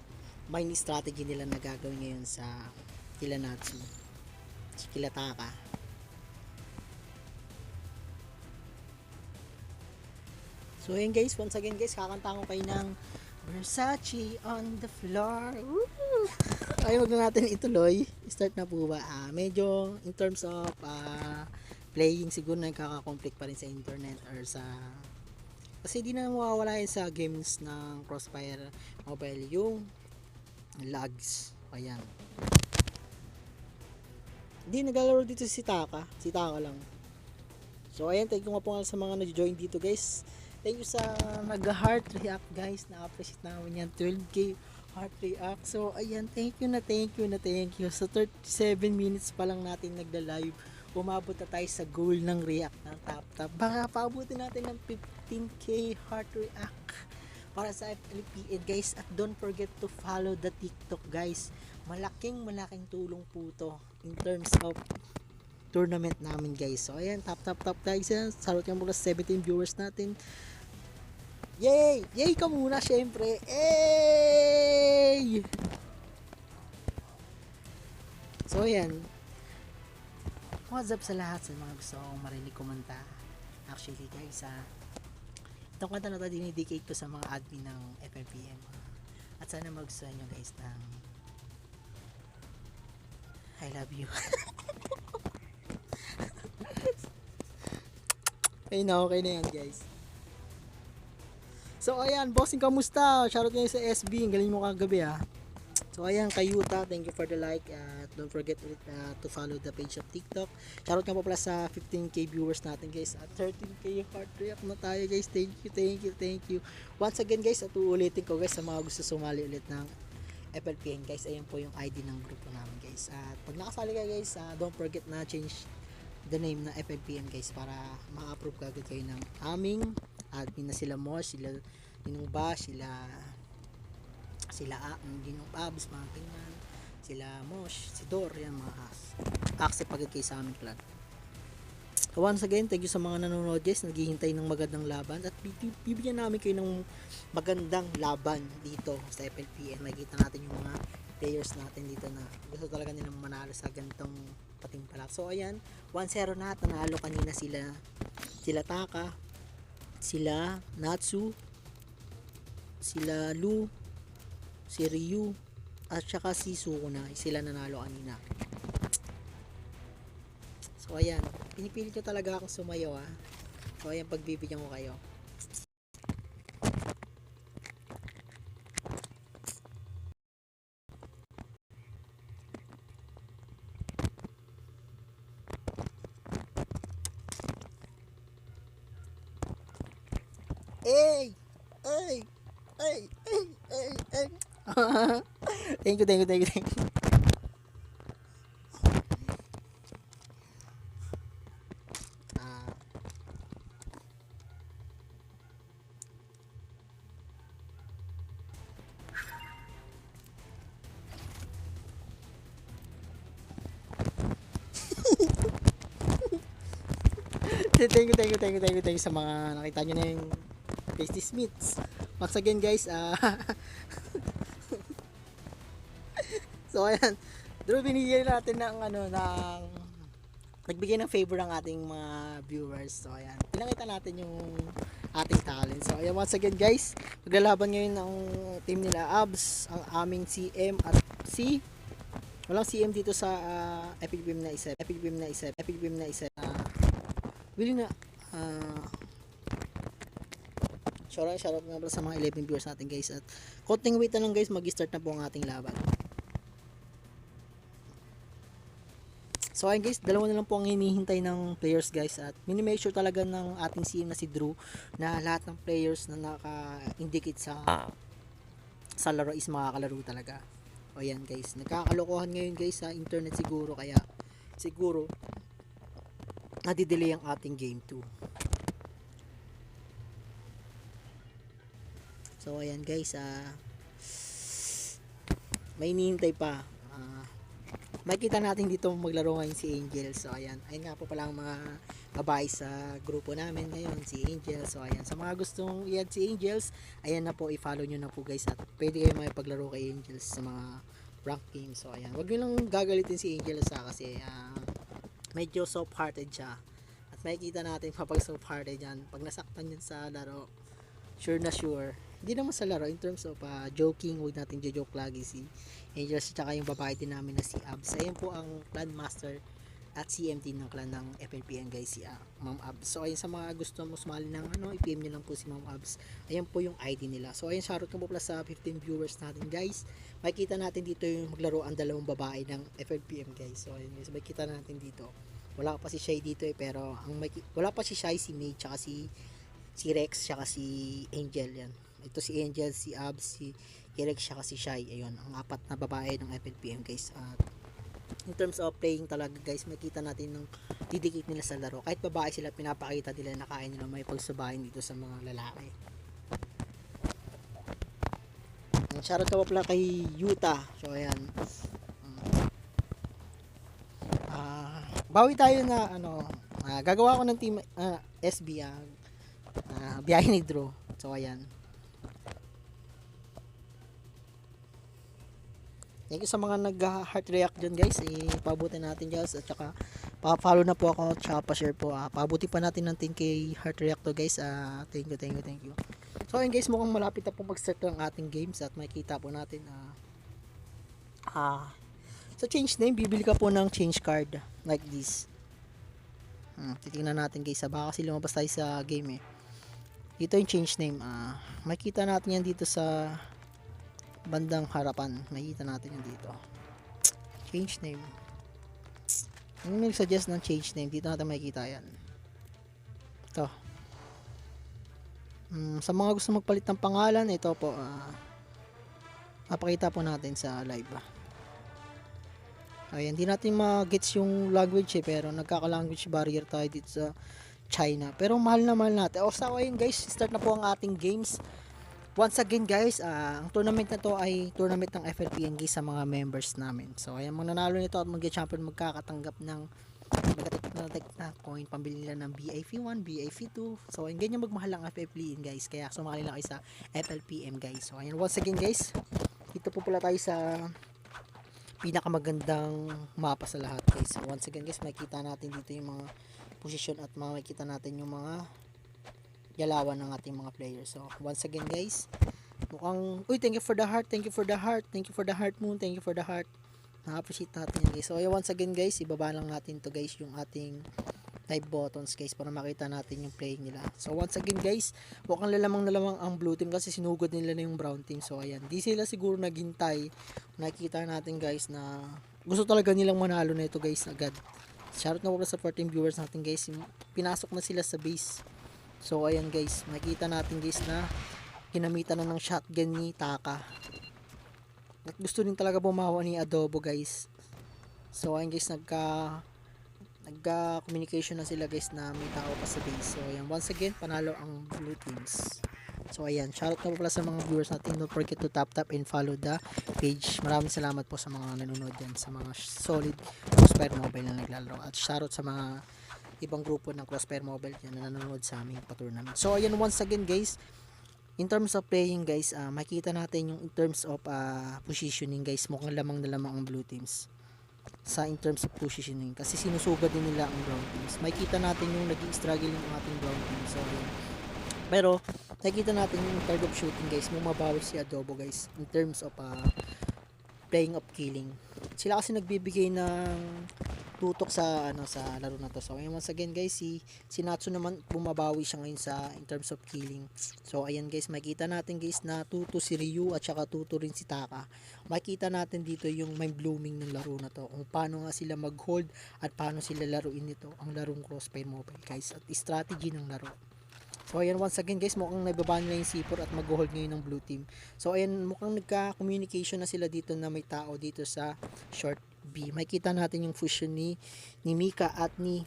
mine strategy nila na gagawin ngayon sa kila Natsu, kila Taka. So ayun guys, once again guys, kakanta ko kayo ng Versace on the floor. Woo! Ay, wag na natin ituloy. Start na po ba? Medyo in terms of playing siguro nagkaka-conflict pa rin sa internet or sa kasi di na mawawala yun sa games ng Crossfire Mobile yung lags. Ayan. Hindi naglalaro dito si Taka. Si Taka lang. So ayan, thank you nga po sa mga nag-join dito guys. Thank you sa nag-heart react guys. Na-appreciate namin yan. 12k heart react. So ayan, thank you. So 37 minutes pa lang natin nagda-live. Umabot na tayo sa goal ng react ng tap. Baka paabutin natin ng 15k heart react para sa FLPN guys. At don't forget to follow the TikTok guys. Malaking tulong po to in terms of tournament namin guys. So ayan, tap guys. Salute ka muna sa 17 viewers natin. Yay ka muna syempre. Hey! So ayan, what's up sa lahat sa mga gusto kong marinig kumanta. Actually guys, itong kanta na ito dinidicate ko sa mga admin ng FMPM. At sana magustuhan nyo guys ng I love you. Okay na yan guys. So ayan, bossing, kamusta? Shoutout ngayon sa SB, ang galing mo kagabi ha. So ayan, kay Yuta, thank you for the like at don't forget to follow the page of TikTok. Shoutout nga po pala sa 15k viewers natin guys at 13k heart react na tayo guys. Thank you. Once again guys, at uulitin ko guys sa mga gusto sumali ulit ng FLPN guys, ayan po yung ID ng grupo namin guys. At pag nakasali ka guys, don't forget na change the name na FLPN guys para ma-approve kagad kayo ng aming admin na sila Mosh, sila Ninong Ba, sila Ninong Abs, mga ganyan, sila Mosh, si Dor, yan mga accept agad kayo sa aming clan. So once again, thank you sa mga nanonood guys, naghihintay ng magandang laban at bibigyan namin kayo ng magandang laban dito sa FLPN. Nakikita natin yung mga players natin dito na gusto talaga nilang manalo sa ganitong patimpalak. So ayan, 1-0 na at nanalo kanina sila Taka, sila Natsu, sila Lu, si Ryu, at saka si Sukuna. Sila nanalo kanina. So ayan, pinipilit ko talaga akong sumayaw ha. So ayan, pagbibigyan ko kayo. Ay! Ay! Ay! Ay! Ay! Ay! Thank you, thank you, thank you, thank you. Ah, thank you, thank you, thank you, thank you, thank you sa mga nakita nyo na yung Tasty Smiths. Once again guys, so ayan, Drew, binigyan natin ng nagbigay ng favor ng ating mga viewers. So ayan, pinakita natin yung ating talent. So ayan, once again guys, maglalaban ngayon ng team nila Abs, ang aming CM at walang CM dito sa Epic Beam na isa. Willing na shoutout nga pala sa mga 11 viewers natin guys, at konting wait na lang guys, mag-start na po ang ating laban. So ayun guys, dalawa na lang po ang hinihintay ng players guys, at minimake sure talaga ng ating CM na si Drew na lahat ng players na naka-indicate sa laro is makakalaro talaga. O yan guys, nagkakalokohan ngayon guys sa internet siguro, kaya siguro nadidelay ang ating game 2. So ayan guys, may hinihintay pa. Makikita natin dito maglaro ngayon si Angel. So ayan, ayun nga po pala ang mga babae sa grupo namin ngayon, si Angel. So ayan, sa mga gustong i-add si Angels, ayan na po, i-follow nyo na po guys, at pwede kayo makipaglaro kay Angels sa mga rank games. So ayan, wag nyo lang gagalitin si Angel kasi medyo soft hearted siya, at makikita natin kapag soft hearted yan, pag nasaktan yan sa laro, sure na sure, hindi naman sa laro, in terms of joking, huwag natin joke lagi si Angels, tsaka yung babae din namin na si Abs. Ayun po ang clan master at CMT ng clan ng FNPN guys, si Ma'am Abs. So ayun, sa mga gusto mo sumali ng i-PM nyo lang po si Ma'am Abs. Ayun po yung ID nila. So ayun, shoutout ko po pala sa 15 viewers natin guys. Makikita natin dito yung maglaro ang dalawang babae ng FNPM guys. So ayun guys, makikita natin dito. Wala pa si Shy dito pero wala pa si Shy, si May, tsaka si Rex, tsaka si Angel. Yan, ito si Angel, si Abs, si Rex, tsaka si Shy. Ayun, ang apat na babae ng FNPM guys. At in terms of playing talaga guys, makita natin ng didikit nila sa laro. Kahit babae sila, pinapakita nila na kaya nila may pagsabayin dito sa mga lalaki. Shoutout ka pa pala kay Yuta. So ayan, bawi tayo na gagawa ko ng team SB, biyahe ni Drew. So ayan, thank you sa mga nag-heart react dyan guys, ipabutin natin guys, at saka pa-follow na po ako, tsaka pa-share po, pabuti pa natin ng 10k heart react to guys. Thank you. So ayun guys, mukhang malapit na po mag-start ang ating games, at makikita po natin sa change name, bibili ka po ng change card like this. Titingnan natin guys, baka kasi lumabas tayo sa game dito yung change name. Makikita natin yan dito sa bandang harapan, makikita natin yan dito, change name. Yung nag-suggest ng change name, dito natin makikita yan. Ito, sa mga gusto magpalit ng pangalan, ito po, mapakita po natin sa live. Ayan, hindi natin ma-gets yung language pero nagkaka-language barrier tayo dito sa China, pero mahal natin. So ayun guys, start na po ang ating games. Once again guys, ang tournament na to ay tournament ng FLPN guys sa mga members namin. So ayan, mananalo nito at mag-champion magkakatanggap ng na coin, pambili nila ng BIF1, BIF2. So ayun, ganyan magmahal ang FLPN guys, kaya sumali lang kayo sa FLPM guys. So ayan, once again guys, dito po pala tayo sa pinakamagandang mapa sa lahat guys. So once again guys, makikita natin dito yung mga position, at makikita natin yung mga galawan ng ating mga players. So once again guys, mukhang thank you for the heart moon, thank you for the heart, na-appreciate natin yan guys. So once again guys, ibaba lang natin to guys yung ating type buttons guys, para makita natin yung playing nila. So once again guys, mukhang lalamang ang blue team kasi sinugod nila na yung brown team. So ayan, di sila siguro naghintay. Nakikita natin guys na gusto talaga nilang manalo na ito guys agad. Shoutout na po sa 14 viewers natin guys, pinasok na sila sa base. So ayan guys, makita natin guys na ginamitan na ng shotgun ni Taka. At gusto din talaga bumawa ni Adobo guys. So ayan guys, nagka-communication na sila guys na may tao pa sa base. So ayan, once again, panalo ang blue teams. So ayan, shoutout na po pala sa mga viewers natin. Don't forget to tap and follow the page. Maraming salamat po sa mga nanonood dyan, sa mga solid Crossfire Mobile na naglalaro. At shoutout sa mga ibang grupo ng Crossfire Mobile yan na nanonood sa aming pa-tournament. So ayan, once again guys, in terms of playing guys, makita natin yung in terms of positioning guys, mukhang lamang na lamang ang blue teams sa in terms of positioning kasi sinusugad din nila ang brown teams. Makita natin yung naging struggle yung ating brown team. So yun. Pero nakikita natin yung target of shooting guys, bumabawi si Adobo guys in terms of playing of killing. Sila kasi nagbibigay ng tutok sa sa laro na to. So ayan, once again guys, si Natsu naman bumabawi siya ngayon sa in terms of killing. So ayan guys, makita natin guys na 2-2 si Ryu at saka 2-2 rin si Taka. Makita natin dito yung mind blooming ng laro na to, kung paano nga sila mag-hold at paano sila laruin nito ang larong Crossfire Mobile guys, at strategy ng laro. So ayan, once again guys, mukhang nababa nila yung C4 at mag-hold ngayon ng blue team. So ayan, mukhang nagka-communication na sila dito na may tao dito sa short B. Makita natin yung fusion ni Mika at ni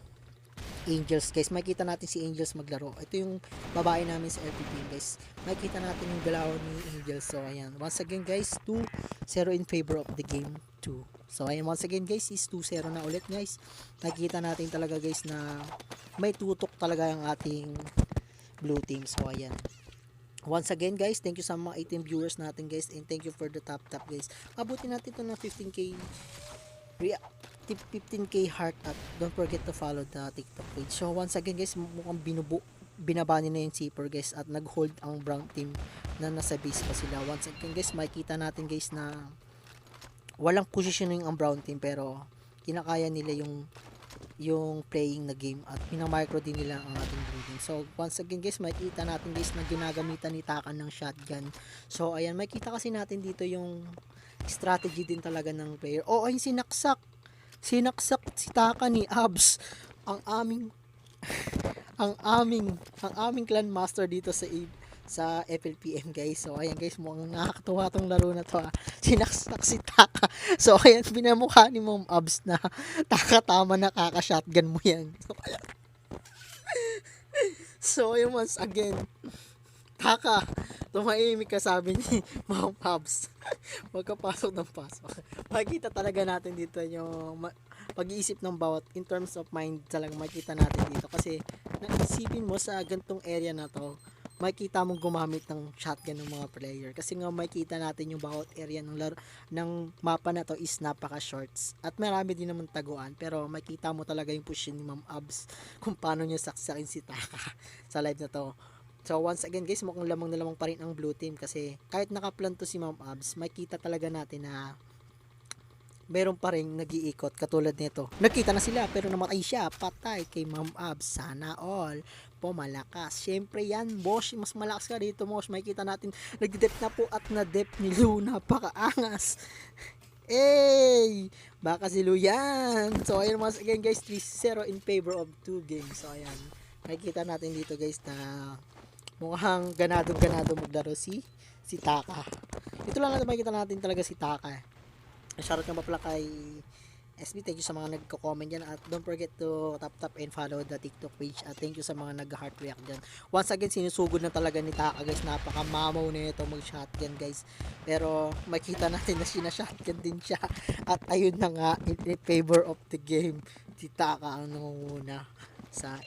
Angels guys. Makita natin si Angels maglaro. Ito yung babae namin sa LPP guys. Makita natin yung galawan ni Angels. So ayan, once again guys, 2-0 in favor of the game 2. So ayan, once again guys, is 2-0 na ulit guys. Nakikita natin talaga guys na may tutok talaga ang ating blue team. So ayan, once again guys, thank you sa mga 18 viewers natin guys, and thank you for the tap guys. Abutin natin ito ng 15k heart, at don't forget to follow the TikTok page. So once again guys, mukhang binabani na yung C4 guys at nag-hold ang brown team na nasa base pa sila. Once again guys, makikita natin guys na walang positioning ang brown team pero kinakaya nila yung playing na game at pinamicro din nila ang ating blue team. So once again guys, makikita natin guys na ginagamitan ni Taka ng shotgun. So ayan, makikita kasi natin dito yung strategy din talaga ng player. Oh, ay sinaksak si Taka ni Abs, ang aming clan master dito sa FLPM guys. So ayan guys, mukhang nakakatuwa tong laro na to. Sinaksak si Taka. So ayan, pinamukha ni Mom Abs na Taka, tama na, kaka-shotgun mo yan. So ayan, once again, Taka, tumahimik ka, sabi ni Mom Abs. Huwag ka pasok ng pasok. Makikita talaga natin dito yung pag-iisip ng bawat in terms of mind, talagang makikita natin dito kasi naisipin mo sa gantong area na to, makikita mong gumamit ng shotgun ng mga player kasi nga makikita natin yung bawat area ng mapa na to is napaka shorts at marami din naman taguan, pero makikita mo talaga yung position ni Ma'am Abs kung paano niya saksakin si Taka sa live na to. So once again guys, mukhang lamang na lamang pa rin ang blue team kasi kahit nakaplan to si Ma'am Abs, makikita talaga natin na meron pa rin nag-iikot katulad nito. Nakita na sila pero namatay siya, patay kay Ma'am Abs. Sana all po malakas. Syempre yan, boss, mas malakas ka dito, boss. Makikita natin nag-dep na po at na-dep ni Luna, pakaangas. Hey! Baka si Lu yan. So ayun, once again guys, 3-0 in favor of 2 games. So ayan, makikita natin dito guys na mukhang ganado maglaro si Taka. Ito lang natin makikita natin talaga si Taka. Shoutout nga pala kay SB, thank you sa mga nagko-comment dyan, at don't forget to tap and follow the TikTok page, at thank you sa mga nag-heart react dyan. Once again, sinusugod na talaga ni Taka guys, napakamamaw na ito mag-shotgun guys, pero makita natin na sinashotgun din siya, at ayun na nga, in favor of the game, si Taka ang nangunguna sa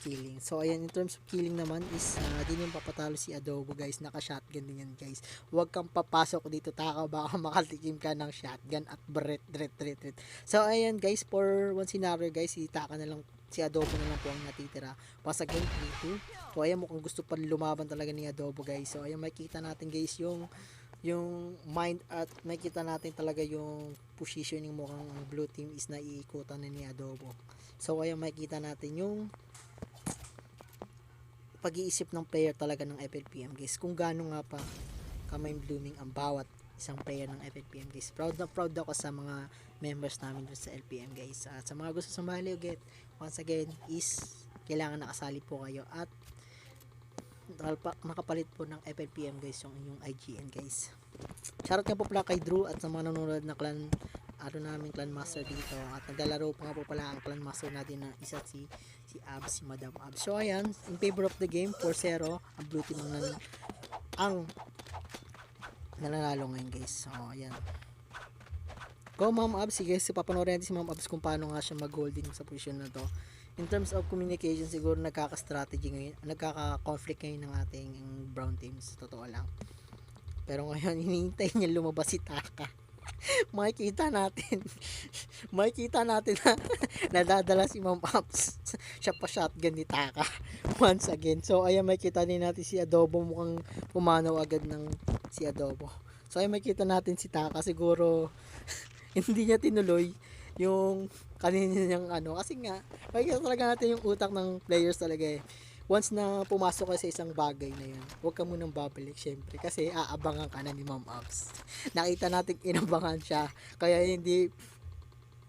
killing. So ayan, in terms of killing naman is din yung papatalo si Adobo guys, naka-shotgun din yan guys. Huwag kang papasok dito Taka, baka makatikim ka ng shotgun at bret. So ayan guys, for one scenario guys, si Taka na lang, si Adobo na lang po ang natitira. Once again, 3-2. So ayan, mukhang gusto pa lumaban talaga ni Adobo guys. So ayan, makikita natin guys yung mind, at makikita natin talaga yung positioning, mukhang blue team is naiikutan na ni Adobo. So ayan, makikita natin yung pag-iisip ng player talaga ng FLPM guys, kung gaano nga pa ka-mind blooming ang bawat isang player ng FLPM guys. Proud ako sa mga members namin dun sa LPM guys. At sa mga gusto sumali ulit, once again is kailangan nakasali po kayo, at nakapalit po ng FNPM guys yung inyong IGN guys. Shoutout nga po pala kay Drew at sa mga nanonood na clan namin clan master dito, at naglalaro pa nga po pala ang clan master natin na isa si Abs, si Madam Abs. So ayan, in favor of the game 4-0 ang blue team ang nananalo ngayon guys. So ayan, go Ma'am Abs. Sige, papanoorin natin si Ma'am Abs kung paano nga siya mag-holding sa posisyon na to. In terms of communication, siguro nagkaka-strategy ngayon, nagkaka-conflict ngayon ng ating brown teams, totoo lang. Pero ngayon, hinihintay niya lumabas si Taka. makikita natin na nadadala si Ma'am Abs. Siya pa shotgun ni Taka once again. So ayan, makikita din natin si Adobo, mukhang pumanaw agad ng si Adobo. So ayan, makikita natin si Taka, siguro hindi niya tinuloy yung kanina niyang kasi nga makikita talaga natin yung utak ng players talaga eh. Once na pumasok ka sa isang bagay na yun, huwag ka munang babalik syempre, kasi aabangan ka na ni Ma'am Abs. Nakita natin inabangan siya, kaya hindi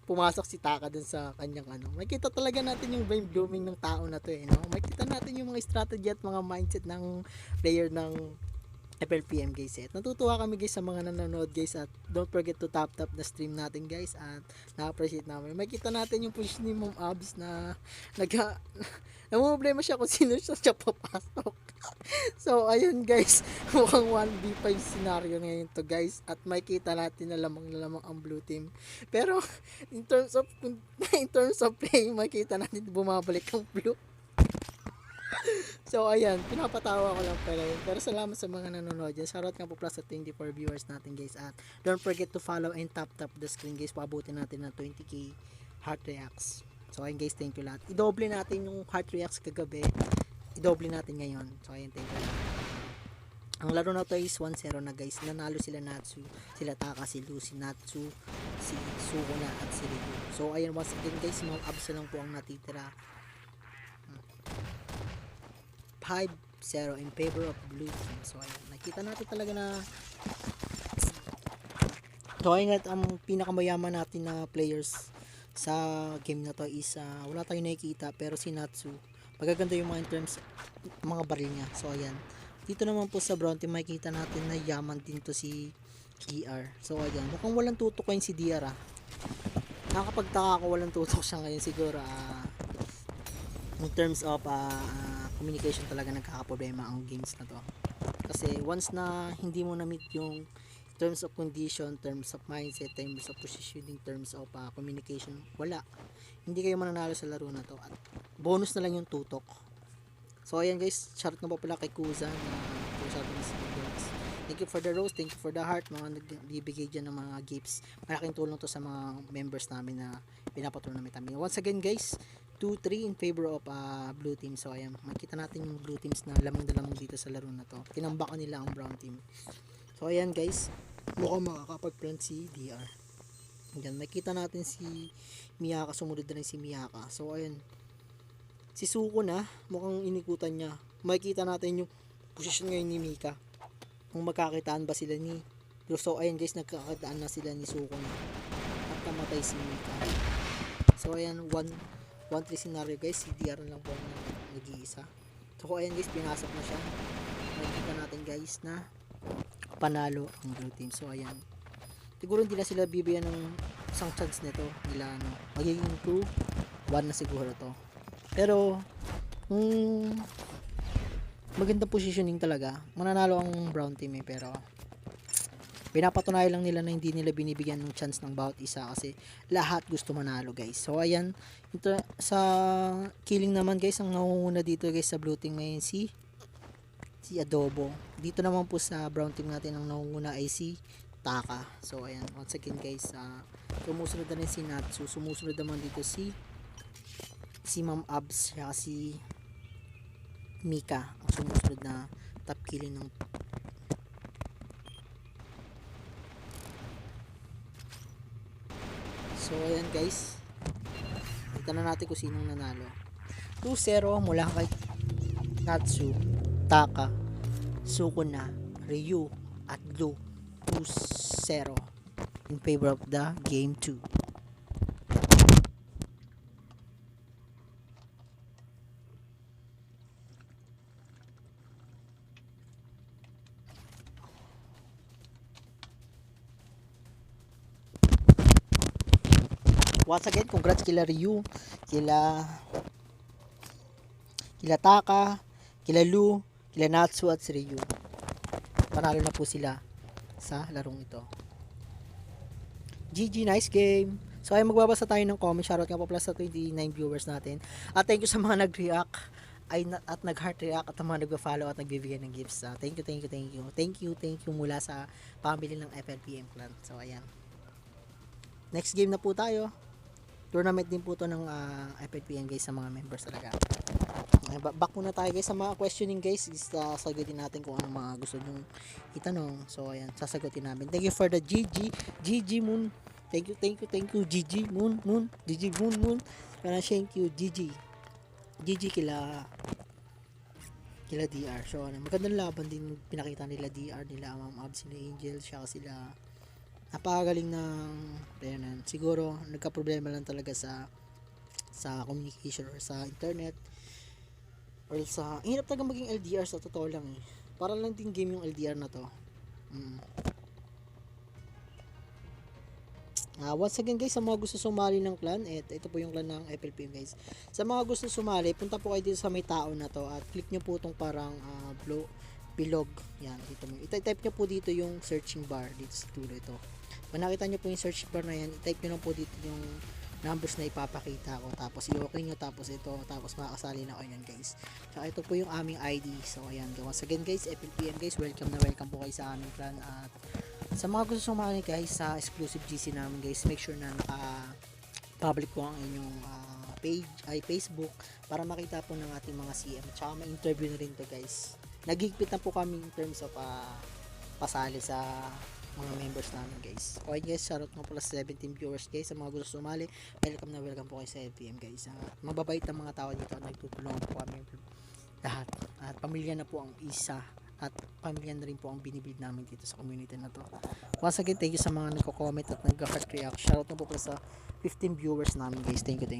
pumasok si Taka dun sa kanyang Makita talaga natin yung brain blooming ng tao na to eh, no? Makita natin yung mga strategy at mga mindset ng player ng FLPM guys. Natutuwa kami guys sa mga nanonood guys, at don't forget to tap the stream natin guys, at na-appreciate namin. Makita natin yung push ni Ma'am Abs na namumblema siya kung sino siya papasok. So ayun guys, mukhang 1v5 scenario ngayon to guys, at makita natin na lamang ang blue team. Pero in terms of play, makita natin bumabalik ang blue. So ayan, pinapatawa ko lang pala yun. Pero salamat sa mga nanonood dyan. Shoutout nga po plus sa 24 viewers natin guys. At don't forget to follow and tap the screen guys. Paabutin natin ng 20k heart reacts. So ayun guys, thank you lahat. Idoble natin yung heart reacts kagabi. Idoble natin ngayon. So ayun, thank you lahat. Ang laro na to is 1-0 na guys. Nanalo sila Natsu, sila Taka, si Lu, si Natsu, si Sukuna at si Ryu. So ayun, once again guys, mga abs lang po ang natitira. 5-0 in favor of blue team. So ayun, nakita natin talaga na ang pinakamayaman natin na players sa game na to is wala tayong nakikita, pero si Natsu magaganda yung mga in terms mga baril niya. So ayan, dito naman po sa brown team makikita natin na yaman din to si DR. So ayan, mukhang walang tutok ngayon si DR nakakapagtaka ako walang tutok siya ngayon. Siguro in terms of communication talaga nagkakaproblema ang games na to, kasi once na hindi mo na-meet yung terms of condition, terms of mindset, terms of positioning, terms of communication, hindi kayo mananalo sa laro na to, at bonus na lang yung tutok. So ayan guys, shoutout nga po pala kay Kuzan thank you for the rose, thank you for the heart, mga nagbibigay dyan ng mga gifts. Malaking tulong to sa mga members namin na pinapatulong namin. Once again guys, 2-3 in favor of blue team. So ayan, makita natin yung blue teams na lamang dito sa laro na to. Tinambakan nila ang brown team. So ayan guys, mukhang makakapag-plant si DR. Ayan, makita natin si Miyaka, sumunod na rin si Miyaka. So ayan, si Suko na, mukhang inikutan niya. Makikita natin yung position ngayon ni Mika, kung magkakitaan ba sila ni. So ayan guys, nagkakitaan na sila ni Suko na, at namatay si Mika. So ayan, 1-3 scenario guys, si DR lang po nag-iisa. So ayan guys, pinasok na siya. Makikita natin guys na panalo ang blue team. So ayan, siguro hindi na sila bibigyan ng isang chance nito nila, magiging 2-1 na siguro to. Pero maganda positioning talaga, mananalo ang brown team pero pinapatunayan lang nila na hindi nila binibigyan ng chance ng bawat isa, kasi lahat gusto manalo guys. So ayan, sa killing naman guys, ang nangunguna dito guys sa blue team ngayon si Adobo. Dito naman po sa brown team natin ang nangunguna ay si Taka. So ayan, once again guys, sumusunod na rin si Natsu, sumusunod naman dito si Ma'am Abs, siya si Mika ang sumusunod na top killing ng So ayan guys, kita na natin kung sinong nanalo. 2-0 mula kay Natsu, Taka, Sukuna, Ryu at Lu. 2-0 in favor of the game 2. Once again, congrats kila Ryu, kila Taka, kila Lu, kila Natsu at si Ryu. Panalo na po sila sa larong ito. GG, nice game. So ay magbabasa tayo ng comment. Shoutout nga po pala sa 29 viewers natin. At thank you sa mga nag-react at nag-heart react at mga nagpa-follow at nagbibigay ng gifts. Thank you mula sa family ng FLPM clan. So ayan. Next game na po tayo. Tournament din po to ng FLPM guys sa mga members talaga. Back muna tayo guys sa mga questioning guys. Sasagutin natin kung ano mga gusto nyong itanong. So ayan, sasagutin namin. Thank you for the GG Moon. Thank you GG Moon. Thank you GG kila DR. So ano, magandang laban din pinakita nila DR, nila Ma'am Abs, sila Angel, sila napakagaling ng ayan, siguro nagka-problema lang talaga sa communication or sa internet or sa hirap talaga maging LDR sa totoo lang eh. Para lang din game yung LDR na to. Once again guys, sa mga gusto sumali ng clan, ito po yung clan ng FLPM guys. Sa mga gusto sumali, punta po kayo dito sa may tao na to at click nyo po itong parang bilog. Yan, dito mo. I-type nyo po dito yung searching bar dito sa tulo ito. Pag nakita nyo po yung search bar na yan, i-type nyo lang po dito yung numbers na ipapakita ko. Tapos i-okay nyo, tapos ito, tapos makakasali na kayo yan guys. So ito po yung aming ID. So ayan, once again guys, FLPM guys, welcome po kayo sa aming clan. At sa mga gusto sumali guys sa exclusive GC namin guys, make sure na naka-public po ang inyong page ay Facebook para makita po ng ating mga CM. Tsaka may interview na rin to guys. Naghigpit na po kami in terms of pasali sa mga members namin guys. Okay guys, shoutout mo pala sa 17 viewers guys. Sa mga gusto sumali, welcome po kayo sa FPM guys. Mababait ang mga tao dito at nagtutulungan po kami lahat. At pamilya na po ang isa. At pamilya na rin po ang binibuild namin dito sa community na to. Once again, thank you sa mga nagko-comment at nag-heart react. Shoutout na po pala sa 15 viewers namin guys. Thank you.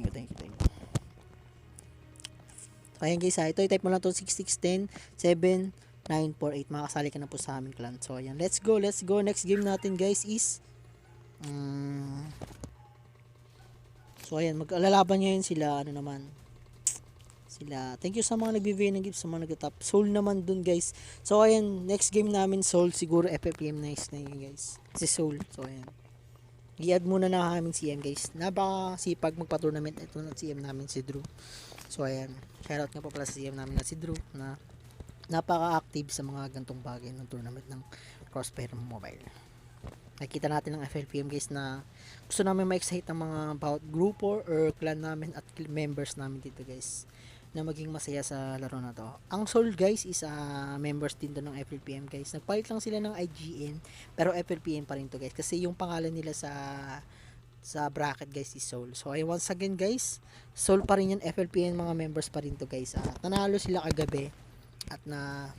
Ayan guys, ito i-type mo lang to 6610 7948. Makakasali ka na po sa aming clan. So ayan, let's go. Next game natin guys is so ayan, maglalaban ngayon sila thank you sa mga nagbibigay ng gifts, sa mga nagtatap. Soul naman dun guys. So ayan, next game namin Soul, siguro FFPM nice na yun guys. Si Soul. So ayan, i-add muna na kaming CM guys. Napakasipag magpa-tournament ito ng CM namin si Drew. So ayan, shoutout nga po pala sa CM namin na si Drew na napaka-active sa mga gantong bagay ng tournament ng Crossfire Mobile. Nakita natin ng FLPM guys na gusto namin ma-excite ang mga about grupo or clan namin at members namin dito guys na maging masaya sa laro na to. Ang Soul guys is members din to ng FLPM guys. Nagpalit lang sila ng IGN pero FLPM pa rin to guys kasi yung pangalan nila sa bracket guys is Soul. So ay once again guys, Soul pa rin yan, FLPM mga members pa rin to guys. Nanalo sila kagabi at na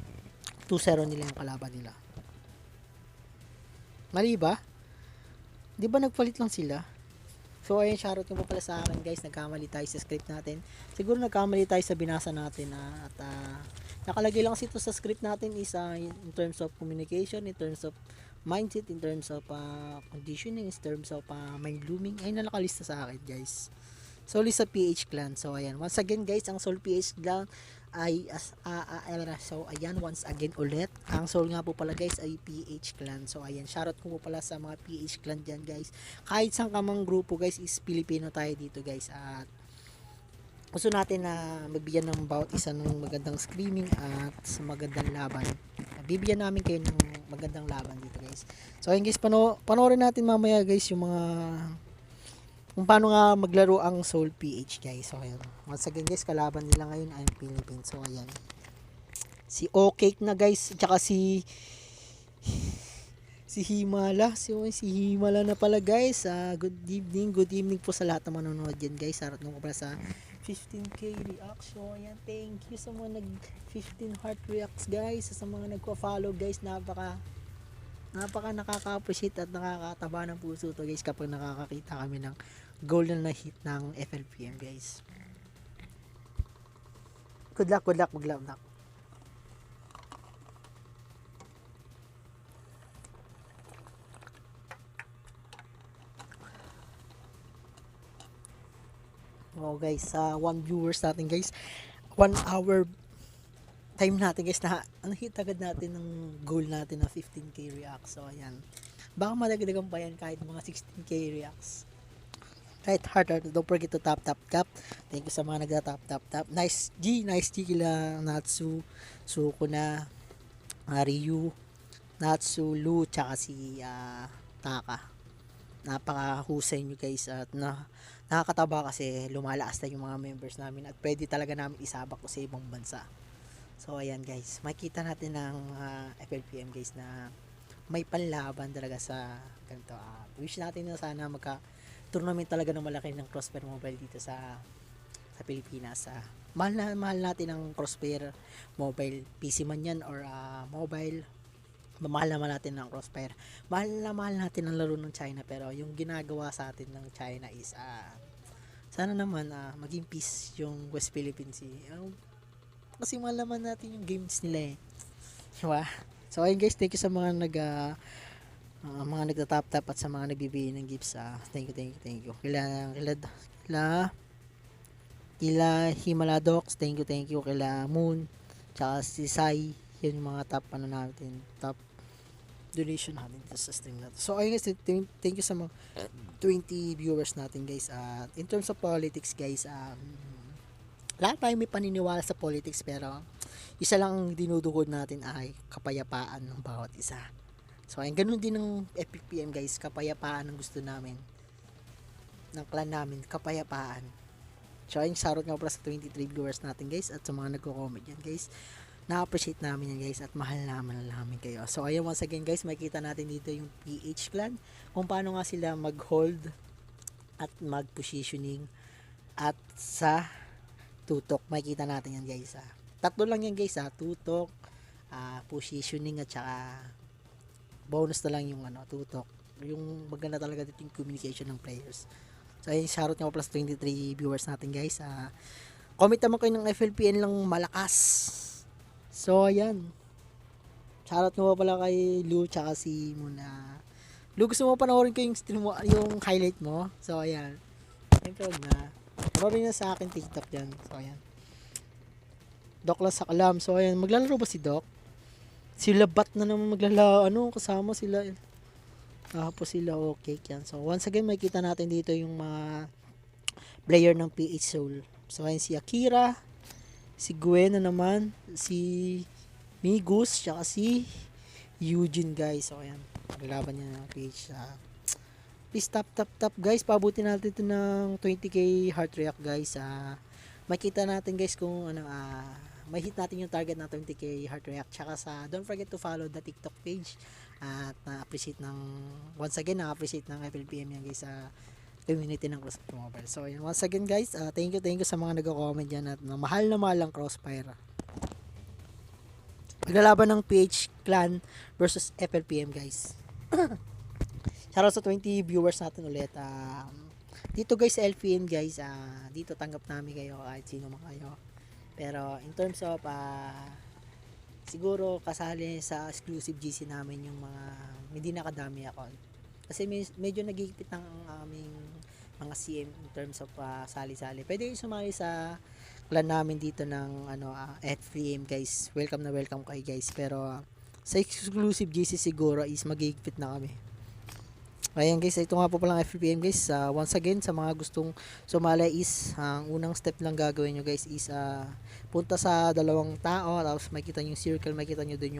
2-0 nila yung kalaban nila. Mali ba? Di ba nagpalit lang sila? So ayun, shoutout nyo po pala sa akin guys. Nagkamali tayo sa script natin. Siguro nagkamali tayo sa binasa natin at nakalagay lang kasi ito sa script natin is in terms of communication, in terms of mindset, in terms of conditioning, in terms of mind blooming. Ayun na nakalista sa akin guys. Soul sa PH clan. So ayan, once again guys, ang Soul PH clan ay so ayan, once again ulit, ang Soul nga po pala guys ay PH clan. So ayan, shoutout ko po pala sa mga PH clan dyan guys. Kahit saan kamang grupo guys is Pilipino tayo dito guys. At gusto natin na magbigyan ng bawat isa ng magandang screaming at sa magandang laban. Bibigyan namin kayo ng magandang laban dito guys. So ayun guys, panoorin natin mamaya guys yung mga kung paano nga maglaro ang Soul PH guys. So ayan, once again guys, kalaban nila ngayon ay Philippines. So ayan, si O-Cake na guys, tsaka si Himala, si Himala na pala guys. Good evening po sa lahat ng manonood dyan guys. Sarat nung ko pala sa 15k reaction. Ayan, thank you sa mga nag 15 heart reacts guys, sa mga nagpa-follow guys. Napaka nakaka-appreciate at nakakataba ng puso to guys kapag nakakakita kami ng goal na hit ng FLPM guys. Good luck. Oh guys, sa 1 viewers natin guys, 1 hour time natin guys na hit agad natin ng goal natin na 15k reacts. So ayan. Baka madagdagan pa yan kahit mga 16k reacts. Kahit hard, don't forget to tap. Thank you sa mga nagta-tap. Nice G kila Natsu, Sukuna, Ryu, Natsu, Lu, tsaka si Taka. Napakahusay nyo guys at nakakataba kasi lumalakas na yung mga members namin at pwede talaga namin isabak ko sa ibang bansa. So ayan guys, makita natin ng FLPM guys na may panlaban talaga sa ganito. Wish natin na sana tournament talaga ng malaki ng Crossfire Mobile dito sa Pilipinas. Mahal natin ang Crossfire Mobile, PC man yan or mobile. Mahal naman natin ng Crossfire. Mahal natin ang laro ng China, pero yung ginagawa sa atin ng China is sana naman maging peace yung West Philippines. Kasi mahal naman natin yung games nila eh. Diba? So ayun guys, thank you sa mga mga nagtatap at sa mga nagbibigay ng gifts. Thank you. Kila Himaladox, thank you. Kila Moon, tsaka si Sai, yun yung mga top donation natin dito sa stream natin. So ayun guys, thank you sa mga 20 viewers natin guys. In terms of politics guys, lahat tayo may paniniwala sa politics, pero isa lang ang dinudukod natin ay kapayapaan ng bawat isa. So ayun, ganun din ng FPPM guys, kapayapaan ang gusto namin ng clan namin, kapayapaan. So ayun, shoutout nga pala sa 23 viewers natin guys at sa mga nagko-comment yan guys. Na-appreciate namin yan guys at mahal namin kayo. So ayun, once again guys, makikita natin dito yung PH clan, kung paano nga sila mag-hold at mag-positioning at sa tutok. Makikita natin yan guys. Tatlo lang yan guys, tutok, positioning at saka bonus na lang yung tutok. Yung maganda talaga dito yung communication ng players. So ayun, shoutout nga plus 23 viewers natin guys. Comment naman kayo ng FLPN lang malakas. So ayan, shoutout nga pala kay Lu tsaka si Muna. Lu, gusto mo panoorin ko yung stream mo, yung highlight mo? So ayan, siyempre wag na. Panoorin na sa akin TikTok dyan. So ayan, Doc lang sa kalam. So ayan, maglalaro ba si Doc? Sila bat na naman kasama sila. Tapos sila okay yan. So once again, makikita natin dito yung mga player ng PH Soul. So ayan, si Akira, si Gwen na naman, si Migus, tsaka si Eugene guys. So ayan, maglalaban niya ng PH. Please tap guys, pabuti natin ito ng 20k heart react guys. Makita natin guys kung may hit natin yung target na 20k heart react. Tsaka don't forget to follow the TikTok page at na-appreciate na-appreciate ng FLPM yan guys sa community ng Crossfire Mobile. So yun, once again guys, thank you sa mga nagko-comment dyan at mahal ang Crossfire. Paglalaban ng PH clan versus FLPM guys. Shoutout sa 20 viewers natin ulit. Dito guys sa LPM guys, dito tanggap namin kayo kahit sino man kayo. Pero in terms of siguro kasali sa exclusive GC namin yung mga hindi nakadami account. Kasi medyo nagigipit ng aming mga CM in terms of sali-sali. Pwede kayo sumali sa clan namin dito ng FPM guys. Welcome kayo guys. Pero sa exclusive GC siguro is magigipit na kami. Ayan guys, ito nga po palang FPM guys. Once again, sa mga gustong sumali is ang unang step lang gagawin nyo guys is punta sa dalawang tao, tapos makita nyo yung circle, makita nyo dun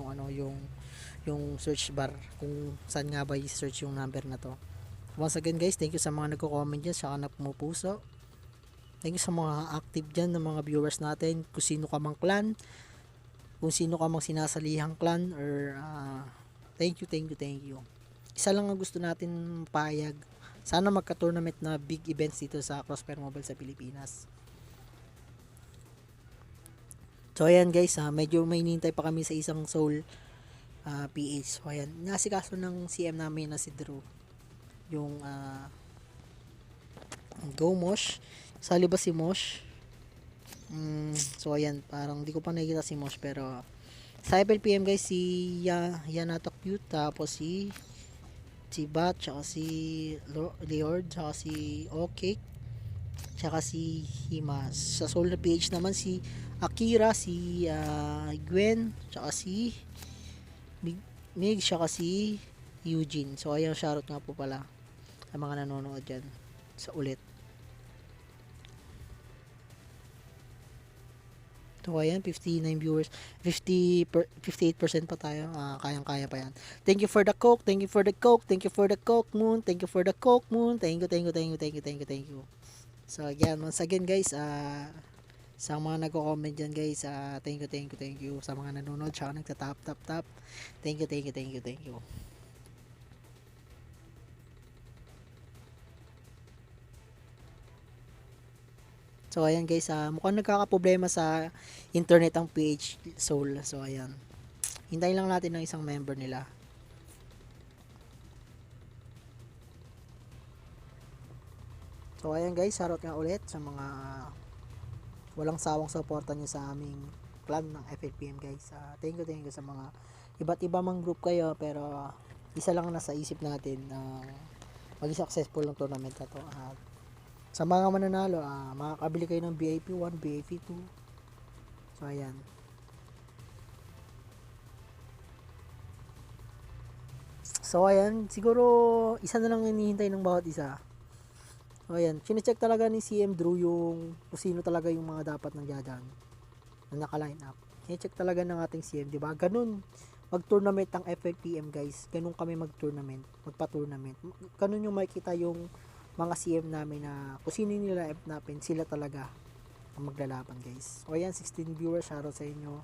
yung search bar kung saan nga ba i-search yung number na to. Once again guys, thank you sa mga nagko-comment dyan, saka na pumupuso. Thank you sa mga active dyan ng mga viewers natin, kung sino ka mang clan, kung sino ka mang sinasalihang clan, or thank you. Isa lang ang gusto natin payag. Sana magka-tournament na big events dito sa Crossfire Mobile sa Pilipinas. So ayan guys, medyo may hinihintay pa kami sa isang Soul PH. So ayan, nasikaso ng CM namin na si Drew. Yung Go Mosh. Sali ba si Mosh? So ayan, parang di ko pa nakikita si Mosh, pero sa FLPM guys, si Yanato Cute, tapos si Bat, tsaka si Leord, tsaka si Okay, tsaka si Himas. Sa soul na PH naman si Akira, si Gwen, tsaka si Mig, tsaka si Eugene. So ayun, shoutout nga po pala sa mga nanonood dyan sa ulit. So ayan, 59 viewers, 58% pa tayo. Kayang-kaya pa yan. Thank you for the coke, thank you for the coke, thank you for the coke moon, thank you for the coke moon. Thank you, thank you, thank you, thank you, thank you, thank you. So again, once again guys, sa mga nagko-comment dyan guys, thank you, thank you, thank you. Sa mga nanonood, tsaka nagta-tap. Thank you, thank you, thank you, thank you. So ayan guys, mukhang nagkakaproblema sa internet ang PH Soul. So ayan. Hintayin lang natin ng isang member nila. So ayan guys, shoutout nga ulit sa mga walang sawang suporta niyo sa aming clan ng FLPM guys. Thank you sa mga iba't iba mang group kayo, pero isa lang nasa isip natin na maging successful ng tournament na to. At sa mga mananalo, makakabili kayo ng VIP 1, VIP 2. So ayan. So ayan, siguro isa na lang hinihintay ng bawat isa. So ayan, chinecheck talaga ni CM Drew yung kung sino talaga yung mga dapat nandiyan na naka-line up. Chinecheck talaga ng ating CM, di ba? Ganun mag-tournament ang FLPM guys. Ganun kami mag-tournament, magpa-tournament. Ganun yung makikita yung mga CM namin na kung sino nila F natin, sila talaga ang maglalaban guys. O ayan, 16 viewers, shoutout sa inyo.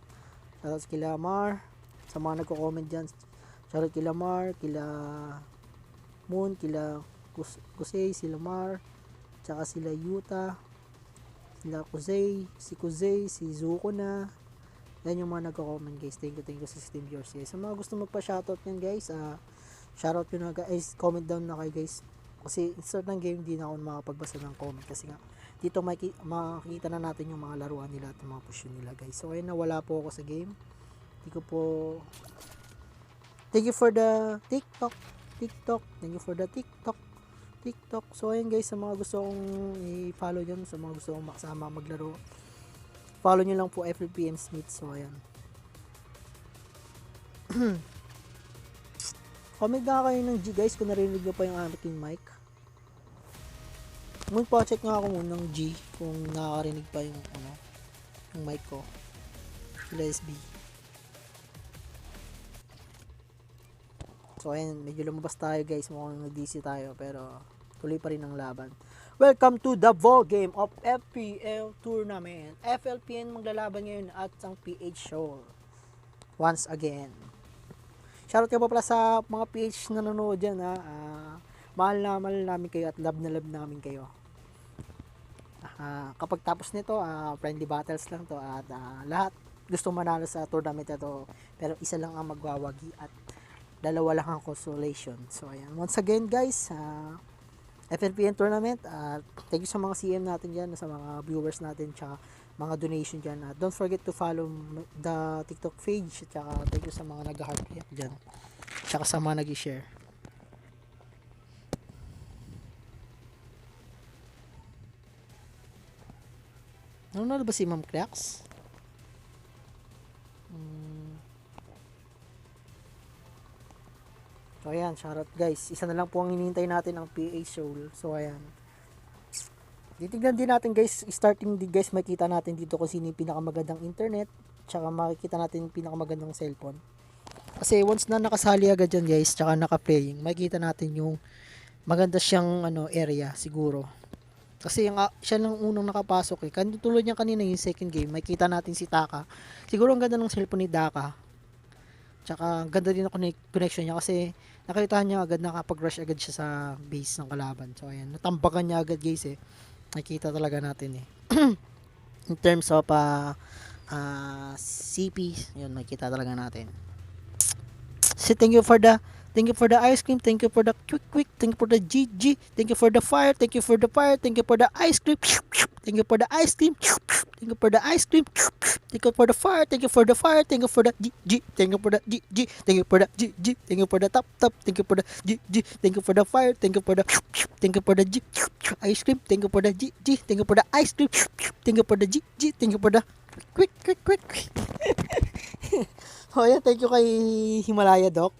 Shoutout sa kila Mar, sa mga nagko-comment dyan. Shoutout kila Mar, kila Moon, kila Kusei, sila Mar, tsaka sila Yuta, sila Kusei, si Zuko na. Yan yung mga nagko-comment guys. Thank you sa 16 viewers guys. Sa mga gusto magpa-shoutout nyan guys, shoutout yun na guys, comment down na kayo guys. Kasi start ng game, hindi na ako makapagbasa ng comment kasi nga dito makikita na natin yung mga laruan nila at mga push nila guys. So ayun, nawala po ako sa game. Hindi ko po thank you for the TikTok. Thank you for the TikTok. So ayun guys, sa mga gusto kong i-follow dyan, sa mga gusto kong makasama maglaro, follow nyo lang po FLPM Smith. So ayan. Comment na kayo ng G guys kung narinig nyo pa yung aking mic. Check nga ako muna ng G kung nakakarinig pa yung yung mic ko. USB. So ayan, medyo lumabas tayo guys, mukhang nag-DC tayo pero tuloy pa rin ang laban. Welcome to the ball game of FPL tournament. FLPN maglalaban ngayon at ang PH Show. Once again. Shoutout ka pa pala sa mga PH na nanonood dyan ha. Mahal namin kayo at love namin kayo. Kapag tapos nito, friendly battles lang to at lahat gusto manalo sa tournament na to, pero isa lang ang magwawagi at dalawa lang ang consolation. So ayan, once again guys, FNPN tournament, thank you sa mga CM natin dyan, sa mga viewers natin, tsaka mga donation dyan. Don't forget to follow the TikTok page, tsaka thank you sa mga nag-heart react dyan, tsaka sa mga nag-share. Nanonood ba si Ma'am Cracks? So ayan, shoutout guys. Isa na lang po ang hinihintay natin ang PA Soul. So ayan. Titignan din natin guys, starting din guys, makita natin dito kung sino yung pinakamagandang internet, tsaka makikita natin yung pinakamagandang cellphone. Kasi once na nakasali agad dyan guys, tsaka naka-playing, makikita natin yung maganda siyang area siguro. Kasi siya lang unang nakapasok eh. Tulad niya kanina yung second game, makikita natin si Taka. Siguro ang ganda ng cellphone ni Daka. Tsaka ganda din ang connection niya kasi nakita niya agad, nakapag-rush agad siya sa base ng kalaban. So ayan, natambakan niya agad guys eh. Nakita talaga natin eh. In terms of CP, yun makita talaga natin. So thank you for the ice cream, thank you for the quick, thank you for the GG, thank you for the fire, thank you for the fire, thank you for the ice cream, thank you for the ice cream, thank you for the ice cream, thank you for the fire, thank you for the fire, thank you for the GG, thank you for the GG, thank you for the GG, thank you for the top, thank you for the GG, thank you for the fire, thank you for the GG, ice cream. Thank you for the G. Thank you for the ice cream. Thank you for the G. Thank you for the quick. So ayan, thank you kay Himalaya Doc.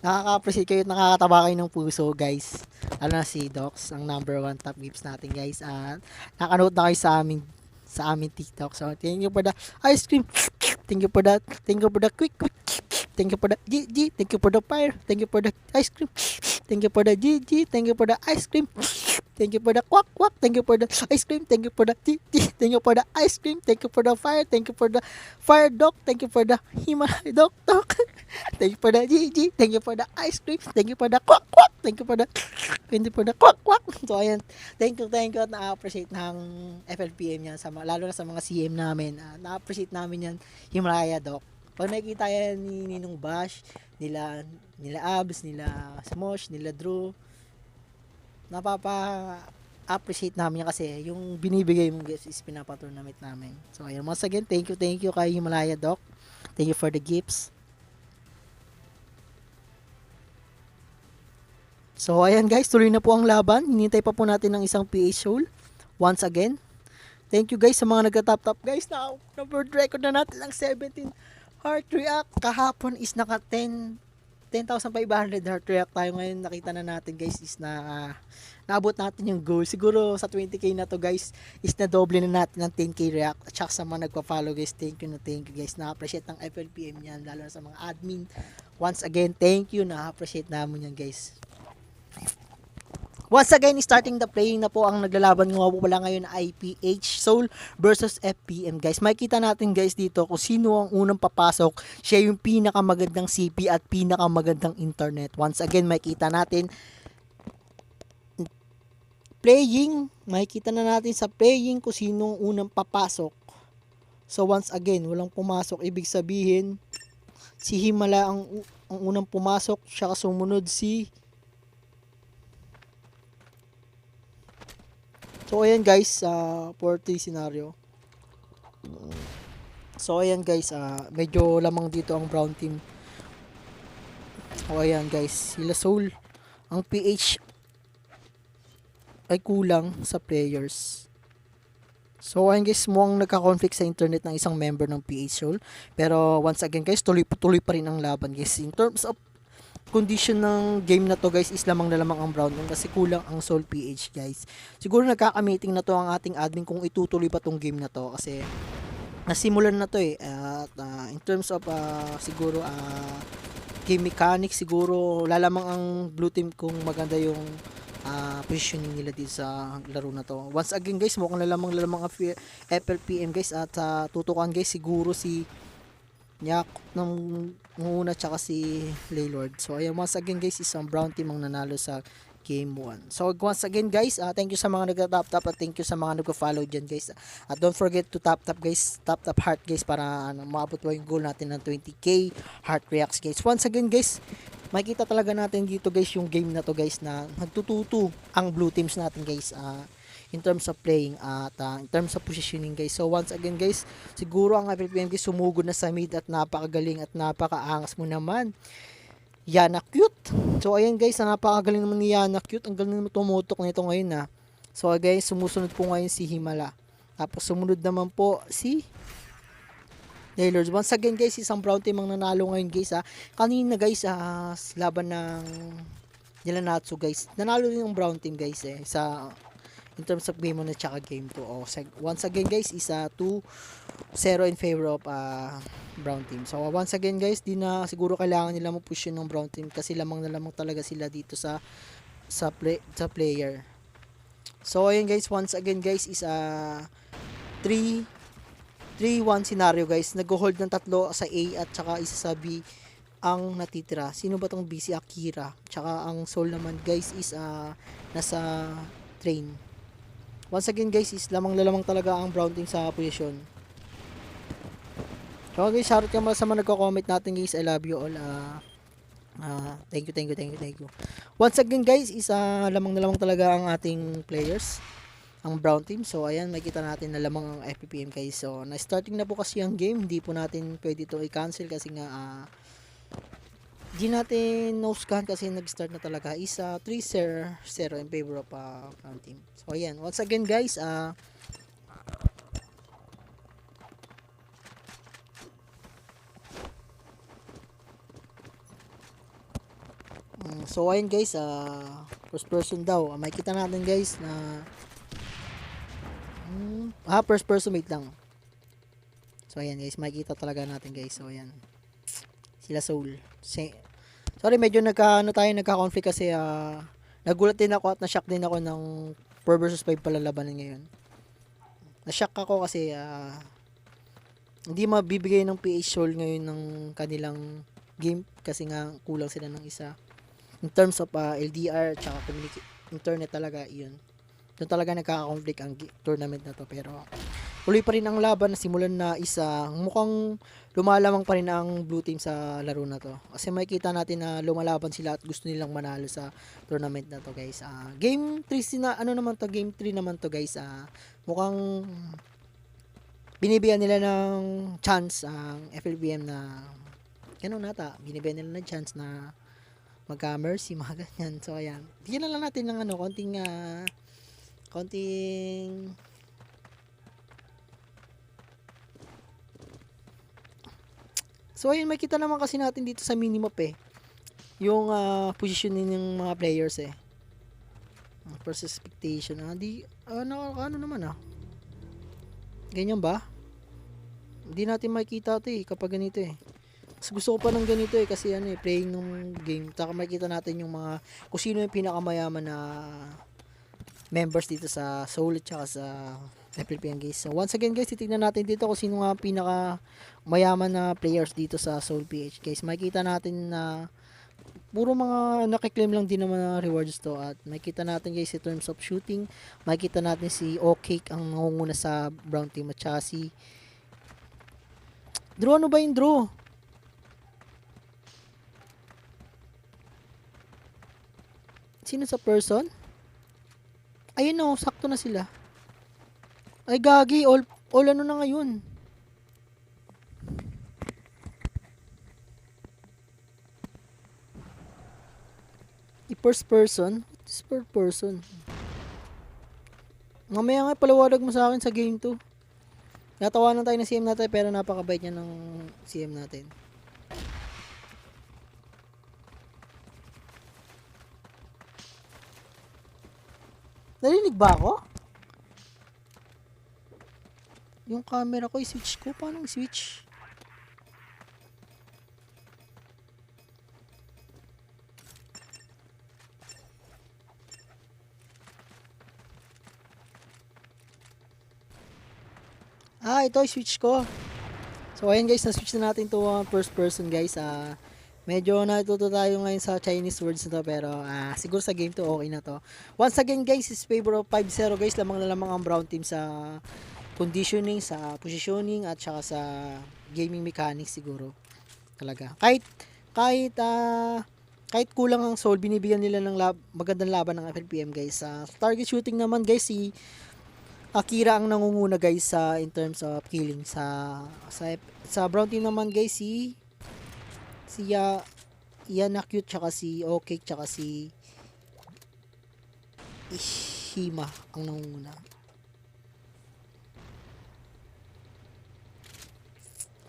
Nakaka-appreciate kayo at nakakataba kayo ng puso, guys. Ano na si Docs, ang number 1 top gifts natin, guys. At nakanood na kayo sa aming TikTok. So thank you for the ice cream. Thank you for the quick. Thank you for the G. Thank you for the fire. Thank you for the ice cream. Thank you for the G. Thank you for the ice cream. Thank you for the quack. Thank you for the ice cream. Thank you for the G. Thank you for the ice cream. Thank you for the fire. Thank you for the fire doc. Thank you for the Himalaya doc. Thank you for the G. Thank you for the ice cream. Thank you for the quack. Thank you for the quack. So ayan, thank you at na-appreciate ng FLPM yan, lalo na sa mga CM namin. Na-appreciate namin yan, Himalaya doc. Pag nakikita yan ni Ninong Bash, nila Abs, nila Smosh, nila Drew, napapa-appreciate namin yan kasi yung binibigay mong gifts is pinapatournament namin. So ayan, once again, thank you kay Himalaya Doc. Thank you for the gifts. So ayan guys, tuloy na po ang laban. Hinintay pa po natin ng isang PH Soul. Once again, thank you guys sa mga nagka-top guys. Now, world record na natin ng 17 heart react. Kahapon is naka 10,500 heart react tayo. Ngayon nakita na natin guys is na naabot natin yung goal. Siguro sa 20k na to guys is na doble na natin ng 10k react. At saka sa mga nagpa-follow guys, thank you guys. Na-appreciate ng FLPM yan, lalo na sa mga admin. Once again, thank you. Na-appreciate namin yan guys. Once again, starting the playing na po ang naglalaban nga po pala ngayon ay PH Soul versus FPM guys. Makikita natin guys dito kung sino ang unang papasok. Siya yung pinakamagandang CP at pinakamagandang internet. Once again, makikita natin playing. Makikita na natin sa playing kung sino ang unang papasok. So once again, walang pumasok. Ibig sabihin, si Himala ang unang pumasok. Siya sumunod si... So ayan guys, for the scenario. So ayan guys, medyo lamang dito ang brown team. So ayan guys, sila Soul. Ang PH ay kulang sa players. So ayan guys, mukhang nagka-conflict sa internet ng isang member ng PH Soul. Pero once again guys, tuloy pa rin ang laban guys. In terms of condition ng game na to guys is lamang na lamang ang brown team kasi kulang ang Soul PH guys. Siguro nagkaka-meeting na to ang ating admin kung itutuloy pa tong game na to kasi nasimulan na to at in terms of siguro game mechanics siguro lalamang ang blue team kung maganda yung positioning nila dito sa laro na to. Once again guys, mukhang lalamang ang FLPM guys at tutukan guys siguro si Nyak ng muna tsaka si Laylord. So ayan, once again guys, isang brown team ang nanalo sa game 1. So once again guys, thank you sa mga nagta-tap at thank you sa mga nagko-follow dyan guys. At don't forget to tap guys, tap heart guys para maabot mo yung goal natin ng 20k heart reacts guys. Once again guys, makikita talaga natin dito guys yung game na to guys na nagtututo ang blue teams natin guys. In terms of playing at in terms of positioning guys. So once again guys, siguro ang FLPM guys sumugod na sa mid at napakagaling at napakaangas mo naman. Yana Cute. So ayan guys, napakagaling naman ni Yana Cute. Ang galing naman tumutok nito ngayon . So guys, sumusunod po ngayon si Himala. Tapos sumunod naman po si Taylors. Once again guys, isang brown team ang nanalo ngayon guys . Kanina guys, laban ng Nilanatsu guys. Nanalo din yung brown team guys sa in terms of game 1 at saka game 2. Once again guys, is 2-0 in favor of brown team. So once again guys, di na siguro kailangan nila mo-push yun ng brown team kasi lamang na lamang talaga sila dito sa player. So ayun guys, once again guys is 3-1 scenario guys. Nag-hold ng tatlo sa A at saka isa sa B ang natitira. Sino ba tong B? Si Akira. Tsaka ang Soul naman guys is nasa train. Once again guys, is lamang talaga ang brown team sa position. So guys, shoutout ka sa mga nagko-comment natin guys. I love you all. Thank you. Once again guys, is lamang talaga ang ating players, ang brown team. So ayan, makita natin na lamang ang FPPM guys. So na-starting na po kasi ang game. Hindi po natin pwede ito i-cancel kasi nga di natin no-scan kasi nag-start na talaga is 3-0 in favor of Brown team. So ayan, once again guys, so ayan guys, first person daw. Makikita natin guys na first person, wait lang. So ayan guys, makikita talaga natin guys. So ayan. Sila Soul. Sorry, medyo nagka-conflict kasi nagulat din ako at na-shock din ako ng 4 versus 5 pala labanan ngayon. Na-shock ako kasi hindi mabibigay ng PH Soul ngayon ng kanilang game kasi nga kulang sila ng isa. In terms of LDR tsaka internet talaga, yun. Doon talaga nagkaka-conflict ang tournament na to, pero tuloy pa rin ang laban na simulan na isa. Mukhang lumalamang pa rin ang blue team sa laro na to. Kasi makikita natin na lumalaban sila at gusto nilang manalo sa tournament na to guys. Game 3 game 3 naman to guys. Mukhang binibigyan nila ng chance ang FLBM na binibigyan nila ng chance na magka-mercy, mga ganyan. So ayan, bigyan na lang natin ng konting so ayun, makita naman kasi natin dito sa minimap yung positioning ng mga players first expectation ano naman ganyan ba, hindi natin makikita ito kapag ganito Mas gusto ko pa ng ganito kasi playing ng game. Taka makikita natin yung mga kung sino yung pinakamayaman na members dito sa Soul at saka sa FLPN guys. So once again guys, titignan natin dito kung sino nga pinaka mayaman na players dito sa Soul PH guys. Makikita natin na puro mga nakiklaim lang din naman na rewards to, at makikita natin guys in terms of shooting, makikita natin si O-Cake ang nangunguna sa brown team at saka si Drew. Ano ba yung Drew? Sino sa person? Ayun sakto na sila. Ay gagi, all ano na ngayon. First person? What is first person? Mamaya nga paliwanag mo sa akin sa game 2. Natawanan tayo ng CM natin pero napakabait niya ng CM natin. Narinig ba ako? Yung camera ko, i-switch ko. Paano i-switch? Ito i-switch ko. So ayan guys, na-switch na natin to first person guys. Medyo natuto tayo ngayon sa Chinese words na to, pero siguro sa game to okay na to. Once again guys, is favor of 5-0 guys. Lamang na lamang ang brown team sa conditioning, sa positioning at saka sa gaming mechanics siguro. Talaga. Kahit kulang ang soul, binibigyan nila ng magandang laban ng FLPM guys. Target shooting naman guys, si Akira ang nangunguna guys in terms of killing sa brown team naman guys, si Yana Cute tsaka si O-Cake tsaka si Ishima ang nangunguna.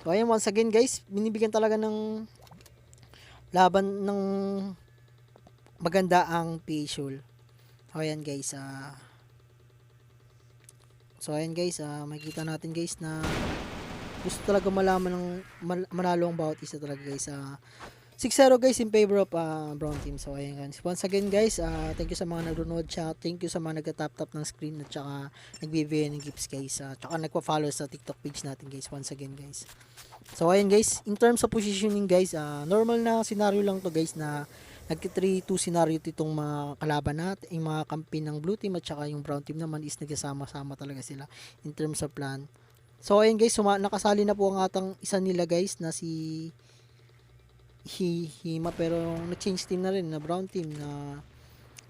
So ayun, once again guys, binibigyan talaga ng laban ng maganda ang PH. So ayan guys, makikita natin guys na gusto talaga malaman ng manalo ang bawat isa talaga guys. 6-0 guys in favor of brown team. So ayan guys, once again guys, thank you sa mga nanonood, thank you sa mga nagta-tap ng screen at saka nagbibigay ng gifts guys, tsaka nagpa-follow sa TikTok page natin guys. Once again guys, so ayan guys, in terms of positioning guys, normal na scenario lang to guys, na nagki-3-2 scenario itong mga kalaban natin, yung mga kampi ng blue team at saka yung brown team naman is nagsasama-sama talaga sila in terms of plan. So ayun guys, nakasali na po ang atang isa nila guys na si Hima, pero na-change team na rin na brown team, na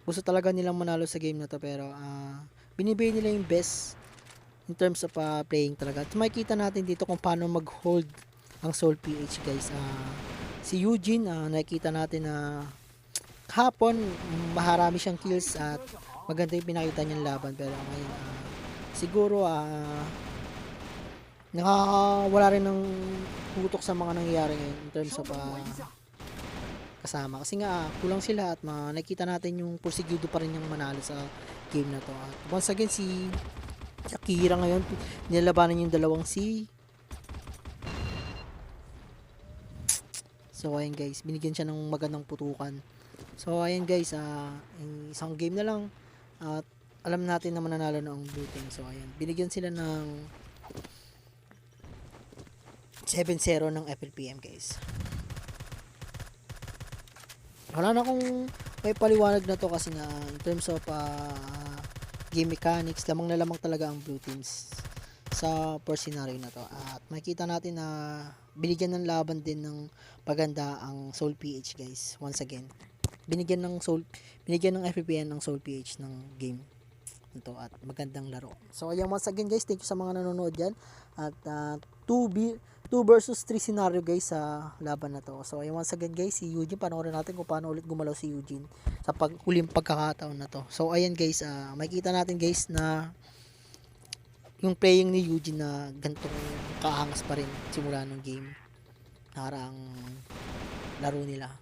gusto talaga nilang manalo sa game na to, pero binibigay nila yung best in terms of playing talaga. At makikita natin dito kung paano mag-hold ang Soul PH guys Si Eugene, nakikita natin na kahapon maharami siyang kills at maganda yung pinakita niyang laban, pero ngayon siguro nakakawala rin ng tutok sa mga nangyayari ngayon in terms of kasama, kasi nga kulang sila at nakikita natin yung porsigido pa rin yung manalo sa game na to. At once again si Akira ngayon nilalabanan yung dalawang so ayan guys, binigyan siya ng magandang putukan. So ayan guys, isang game na lang at alam natin na mananalo na ang blue team. So ayan, binigyan sila ng 7-0 ng FLPM guys. Wala na akong may paliwanag na to, kasi nga in terms of game mechanics, lamang na lamang talaga ang blue teams sa first scenario na to. At makita natin na binigyan ng laban din ng paganda ang Soul PH guys. Once again, binigyan ng FPPN ng Soul PH ng game ito at magandang laro. So ayan, once again guys, thank you sa mga nanonood dyan. At 2 versus 3 scenario guys sa laban na to. So ayan, once again guys, si Eugene, panoorin natin kung paano ulit gumalaw si Eugene sa huling pagkakataon na to. So ayan guys, makikita natin guys na yung playing ni Eugene na gantong kaangas pa rin simula ng game, nakaraang laro nila.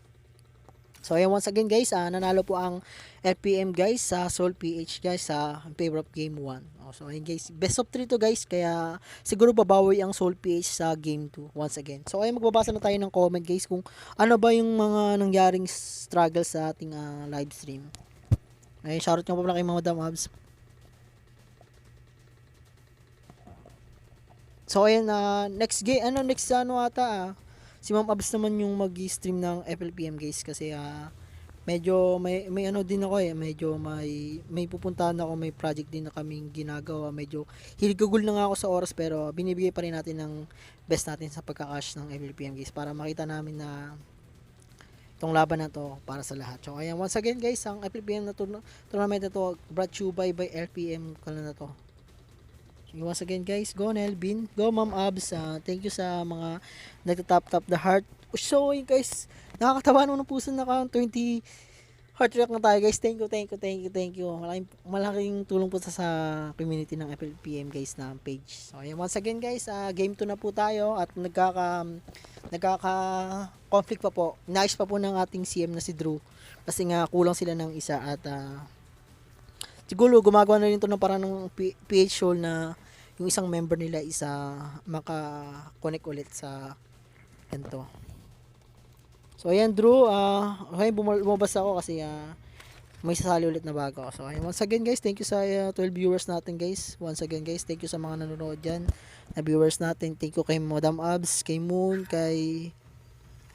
So ayan, once again guys, nanalo po ang FPM guys sa Soul PH guys sa favor of game 1. So ayan guys, best of 3 to guys, kaya siguro babawi ang Soul PH sa game 2 once again. So ayan, magbabasa na tayo ng comment guys kung ano ba yung mga nangyaring struggle sa ating live stream. Ayun, shoutout nga po pala kay Madam Abs. So ayan, next si Ma'am Abs naman yung mag-stream ng FLPM guys, kasi medyo may ano din ako medyo may pupuntahan ako, may project din na kaming ginagawa, medyo hiligugol na nga ako sa oras, pero binibigay pa rin natin ng best natin sa pagka-cash ng FLPM guys para makita namin na itong laban na to para sa lahat. So ayan, once again guys, ang FLPM na tournament na to brought to you by LPM na to. Once again guys, go Nelvin, go Ma'am Abs, thank you sa mga nagtatap the heart. So yun guys, nakakatawa ng puso na 20 heart react na tayo guys. Thank you. Malaking tulong po sa community ng FLPM guys na page. So ayan, once again guys, game 2 na po tayo at nagkaka-conflict pa po. Nice pa po ng ating CM na si Drew, kasi nga kulang sila ng isa at siguro gumagawa na rin to ng parang ng PH show na yung isang member nila isa maka-connect ulit sa ganito. So ayan Drew, okay, bumabas ako kasi may sasali ulit na bago. So ayan, once again guys, thank you sa 12 viewers natin guys. Once again guys, thank you sa mga nanonood dyan na viewers natin. Thank you kay Madam Abs, kay Moon, kay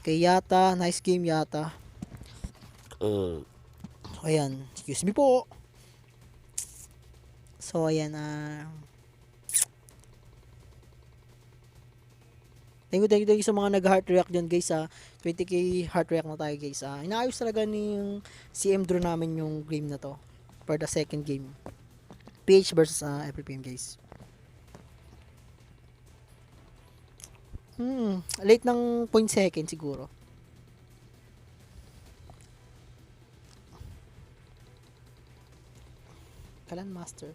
Yata. Nice game Yata. So ayan, excuse me po. So ayan, thank you sa mga nag-heart react dyan guys. 20k heart react na tayo guys. Inaayos talaga ni yung CM Drew namin yung game na to for the second game, PH versus FPM guys. Late ng 0.2 siguro. Clan Master.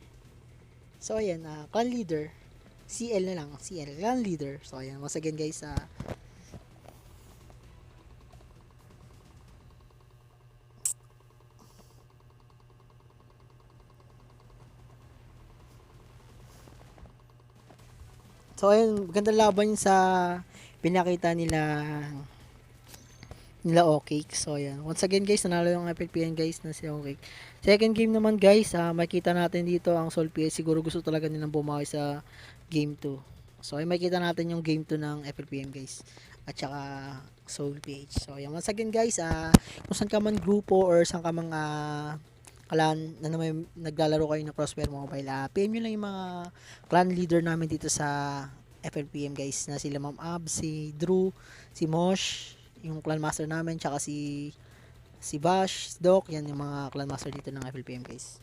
So ayan, clan leader CL na lang, CL clan leader. So ayan, once again guys, so ayun, magandang laban yun sa pinakita nila Okay. So ayan, once again guys, nanalo yung FPN guys na si Okay. Second game naman guys, makita natin dito ang Soul PH, siguro gusto talaga nilang bumawi sa game 2. So ay makita natin yung game 2 ng FLPM guys at saka Soul PH. So ayan, once again guys, kung saan ka man grupo or saan ka man clan na may naglalaro kayo ng Crossfire Mobile, PM nyo lang yung mga clan leader namin dito sa FLPM guys, na sila Ma'am Ab, si Drew, si Mosh, yung clan master namin, tsaka si Bash, si Doc, yan yung mga clan master dito ng FLPM guys.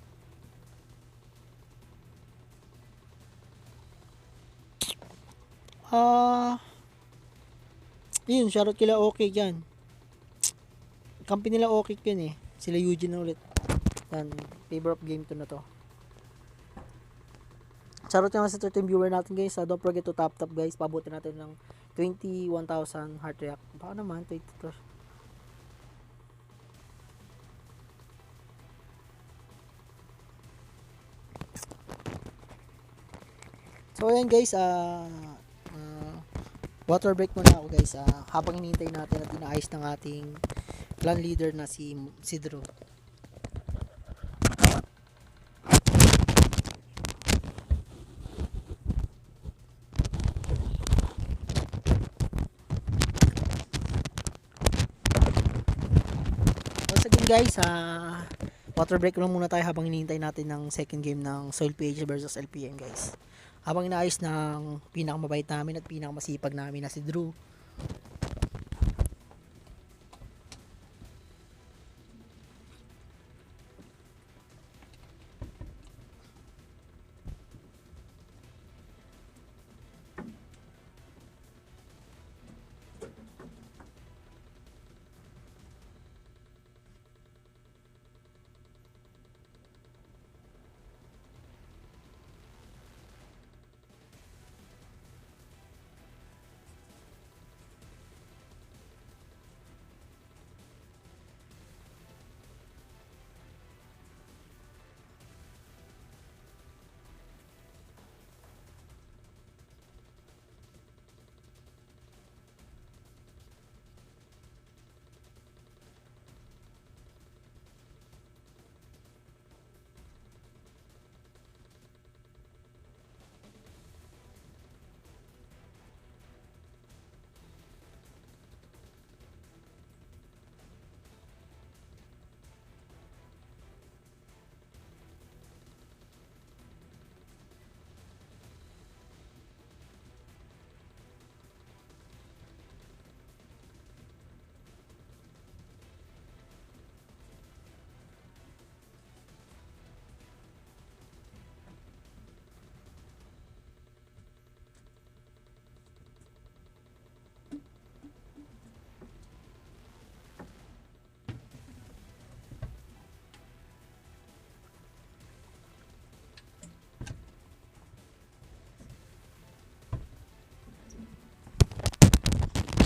Yun, shoutout kila okay yan. Kampi nila okay yun eh. Sila Eugene ulit. Yan, favor of game to na to. Shoutout naman sa 13 viewer natin guys. Don't forget to tap guys. Pabuti natin ng 21,000 heart react. Baka naman, 22. So ayan guys, water break muna ako guys. Habang hinihintay natin at inaayos ng ating clan leader na si Drew. Once again guys, water break lang muna tayo habang hinihintay natin ng second game ng Soul PH versus LPM guys. Habang inaayos ng pinakamabait namin at pinakamasipag namin na si Drew.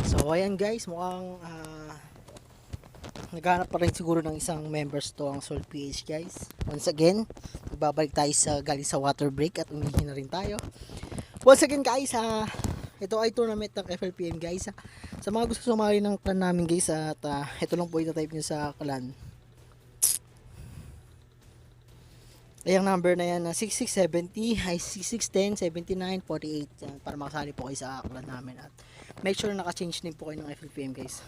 So ayan guys, mukhang naghanap pa rin siguro ng isang members to ang Soul PH guys. Once again, magbabalik tayo sa galing sa water break at umihi na rin tayo. Once again guys, ito ay tournament ng FLPN guys. Sa mga gusto sumali ng clan namin guys, at ito lang po itatype nyo sa clan. Ay, ang number na yan na 6670 ay 6610 79 48 yan, para makasali po kayo sa clan namin. At make sure naka-change din po kayo ng FLPM guys.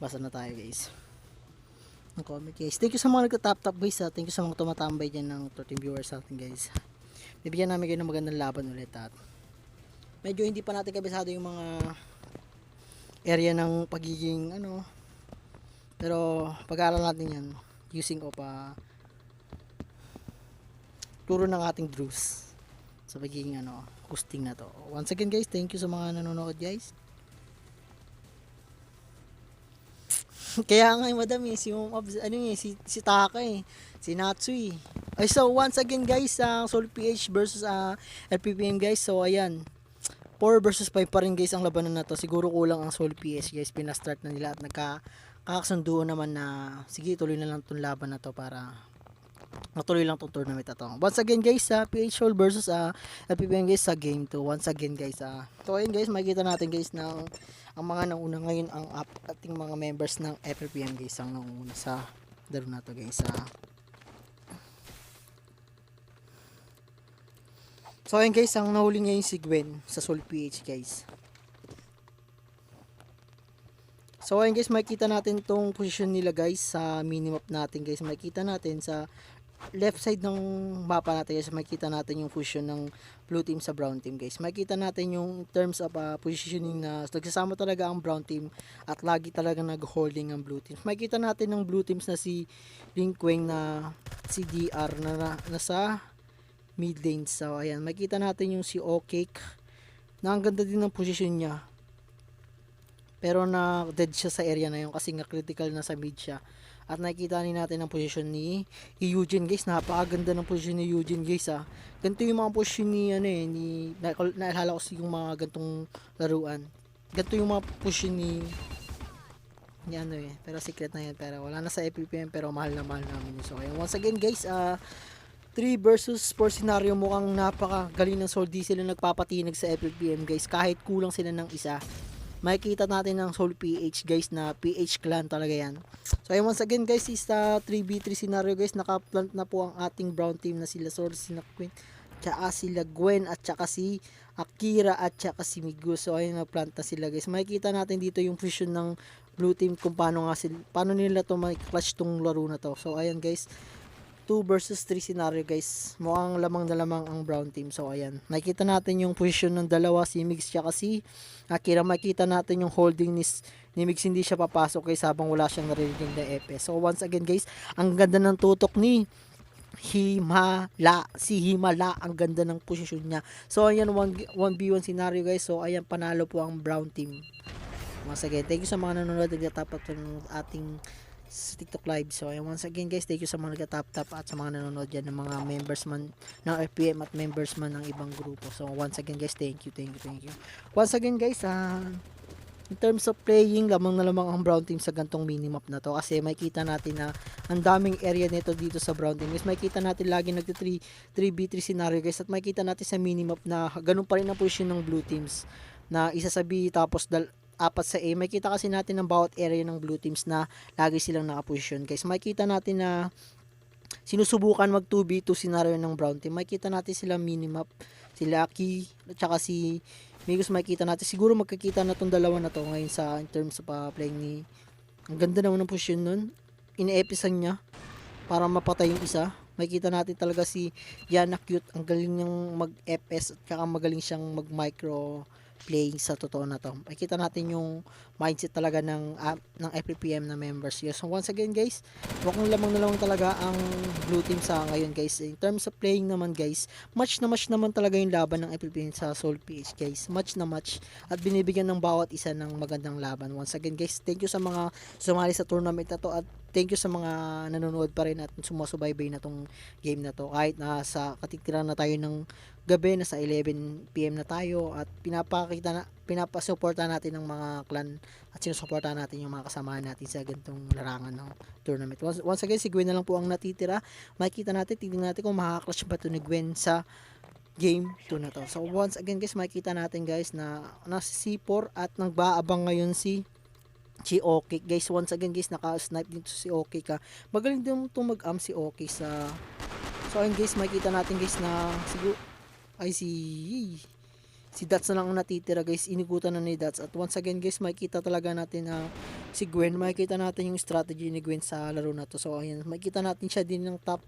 Basta na tayo guys. Ang comment guys. Thank you sa mga nagtatap guys. Thank you sa mga tumatambay dyan ng 13 viewers natin guys. Bibigyan namin kayo ng magandang laban ulit. At medyo hindi pa natin kabisado yung mga area ng pagiging ano. Pero pag-aaral natin yan using of turo ng ating Drews sa pagiging hosting na to. Once again guys, thank you sa mga nanonood guys. Kaya nga madam si Taka si Natsui. Ay, so once again guys, Soul PH versus LPPM guys. So ayan, 4 versus 5 pa rin guys ang labanan na to. Siguro kulang ang Soul PH guys, pinastart na nila at nagkakasunduan naman na sige tuloy na lang tong laban na to para matuloy lang tong tournament na to. Once again guys, PH Soul versus LPPM guys sa game 2. Once again guys, so ayun guys, makikita natin guys na ang mga nauna ngayon ang ating mga members ng FLPM guys ang nauna sa laro na to guys. So ayun guys, ang nahuli ngayon si Gwen sa Soul PH guys. So ayun guys, makikita natin tong position nila guys sa minimap natin guys. Makikita natin sa left side ng mapa natin guys, makikita natin yung position ng blue team sa brown team guys. Makikita natin yung terms of positioning na nagsasama talaga ang brown team at lagi talaga nag-holding ang blue teams. Makikita natin ng blue teams na si Linkweng na si DR na nasa mid lane. So ayan, makikita natin yung si Okake na ang ganda din ng position niya. pero na dead siya sa area na yun kasi nga critical na sa mid siya. At nakikita ni natin ang position ni Eugene guys. Napakaganda ng position ni Eugene guys ah. Ganito yung mga position ni ano eh, naalala ko yung mga gantong laruan. Ganito yung mga position ni ano eh, pero secret na yan, pero wala na sa FPPM, pero mahal na mahal namin yun. So ayun, once again guys, 3 versus 4 scenario, mukhang napakagaling ng Soul. Di sila nagpapatinag sa FPPM guys, kahit kulang sila ng isa. Makikita natin ng Soul PH guys na PH clan talaga yan. So ayun, once again guys, is 3v3 scenario guys. Nakaplant na po ang ating brown team na sila Soul, sila Queen, tsaka sila Gwen, at tsaka si Akira, at tsaka si Migu. So ayun, nagplant na sila guys. Makikita natin dito yung position ng blue team kung paano nila to may-clutch tong laro na to. So ayan guys, 2 versus 3 scenario guys. Mukhang lamang na lamang ang brown team. So ayan, nakikita natin yung position ng dalawa, si Migs tsaka si Akira. Makikita natin yung holding ni Migs, hindi siya papasok guys habang wala siyang naririnig na EPS. So once again guys, ang ganda ng tutok ni Himala, ang ganda ng posisyon niya. So ayan, 1v1 scenario guys. So ayan, panalo po ang brown team. Once again, thank you sa mga nanonood at nagtatap ng ating sa TikTok live. So ayan, once again guys, thank you sa mga nagtatap at sa mga nanonood dyan ng mga members man ng FPM at members man ng ibang grupo. So once again guys, thank you. Once again guys, in terms of playing, lamang na lamang ang brown team sa gantong minimap na to, kasi makita natin na ang daming area nito dito sa brown team guys. Makita natin lagi nagti 3v3 scenario guys, at makita natin sa minimap na ganun pa rin ang position ng blue teams, na isa sa B tapos apat sa A. Makita kasi natin ang bawat area ng blue teams na lagi silang nakaposition guys. Makita natin na sinusubukan mag 2v2 scenario ng brown team. Makita natin sila minimap, sila Aki at saka si Migos. Makita natin, siguro magkakita na tong dalawa na to ngayon sa in terms of playing ni, ang ganda naman ng position nun, ine-episan niya para mapatay yung isa. Makikita natin talaga si Yana Cute, ang galing niyang mag-FS at saka magaling siyang mag-micro playing sa totoo na to. Makikita natin yung mindset talaga ng FPPM na members. Yes. So once again guys, mukhang lamang na lamang talaga ang blue team sa ngayon guys. In terms of playing naman guys, match na match naman talaga yung laban ng FPPM sa Soul PH guys. Match na match at binibigyan ng bawat isa ng magandang laban. Once again guys, thank you sa mga sumali sa tournament na to, at thank you sa mga nanonood pa rin at sumasubaybay na tong game na to. Kahit na sa katitiran na tayo ng gabi, na sa 11 PM na tayo, at pinapasuporta natin ng mga clan at sinusuporta natin yung mga kasamahan natin sa ganitong larangan ng tournament. Once again, si Gwen na lang po ang natitira. Makikita natin, tignan natin kung makaka-clutch ba ito ni Gwen sa game 2 na to. So once again guys, makikita natin guys na nasa C4 at nagbaabang ngayon si Okik guys. Once again guys, naka-snipe dito si Okik. Magaling din itong mag-am si Okik sa... So ayun guys, makikita natin guys na siguro ay si Dats na lang ang natitira guys. Inigutan na ni Dats. At once again guys, makikita talaga natin na si Gwen, makikita natin yung strategy ni Gwen sa laro na to. So ayun, makikita natin siya din ng top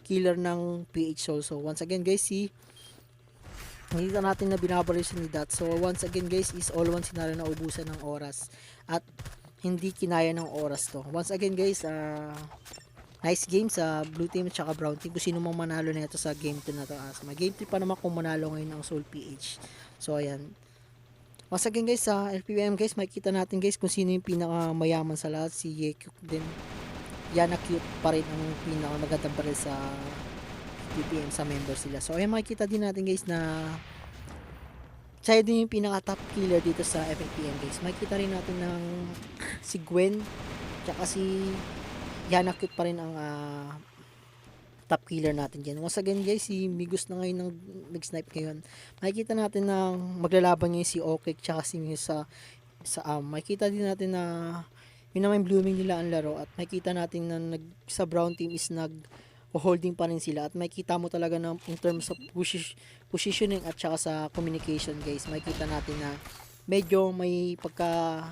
killer ng PH Soul. So once again guys, makikita natin na binabaril siya ni Dats. So once again guys, is all one scenario na ubusan ng oras at hindi kinaya ng oras to. Once again guys, nice game sa blue team at saka brown team. Kung sino mang manalo na ito sa game 2 na to. May game 3 pa naman kung manalo ngayon ang Soul PH. So ayan. Once again guys, sa LPM guys, makikita natin guys kung sino yung pinakamayaman sa lahat. Si Yekyuk din. Yana Cute pa rin ang pinakamagandang baril sa PPM sa members sila. So ayan, makikita din natin guys na siya din yung pinaka top killer dito sa FPM guys. Makikita rin natin ng si Gwen tsaka si Yana Cute pa rin ang top killer natin dyan. Once again guys, si Migos na ngayon ng mag-snipe ngayon. Makikita natin na maglalaban ngayon si Okik tsaka si Migos sa makikita din natin na yun naman yung blooming nila ang laro, at makikita natin na sa brown team is holding pa rin sila, at makikita mo talaga na in terms of positioning at saka sa communication guys, makikita natin na medyo may pagka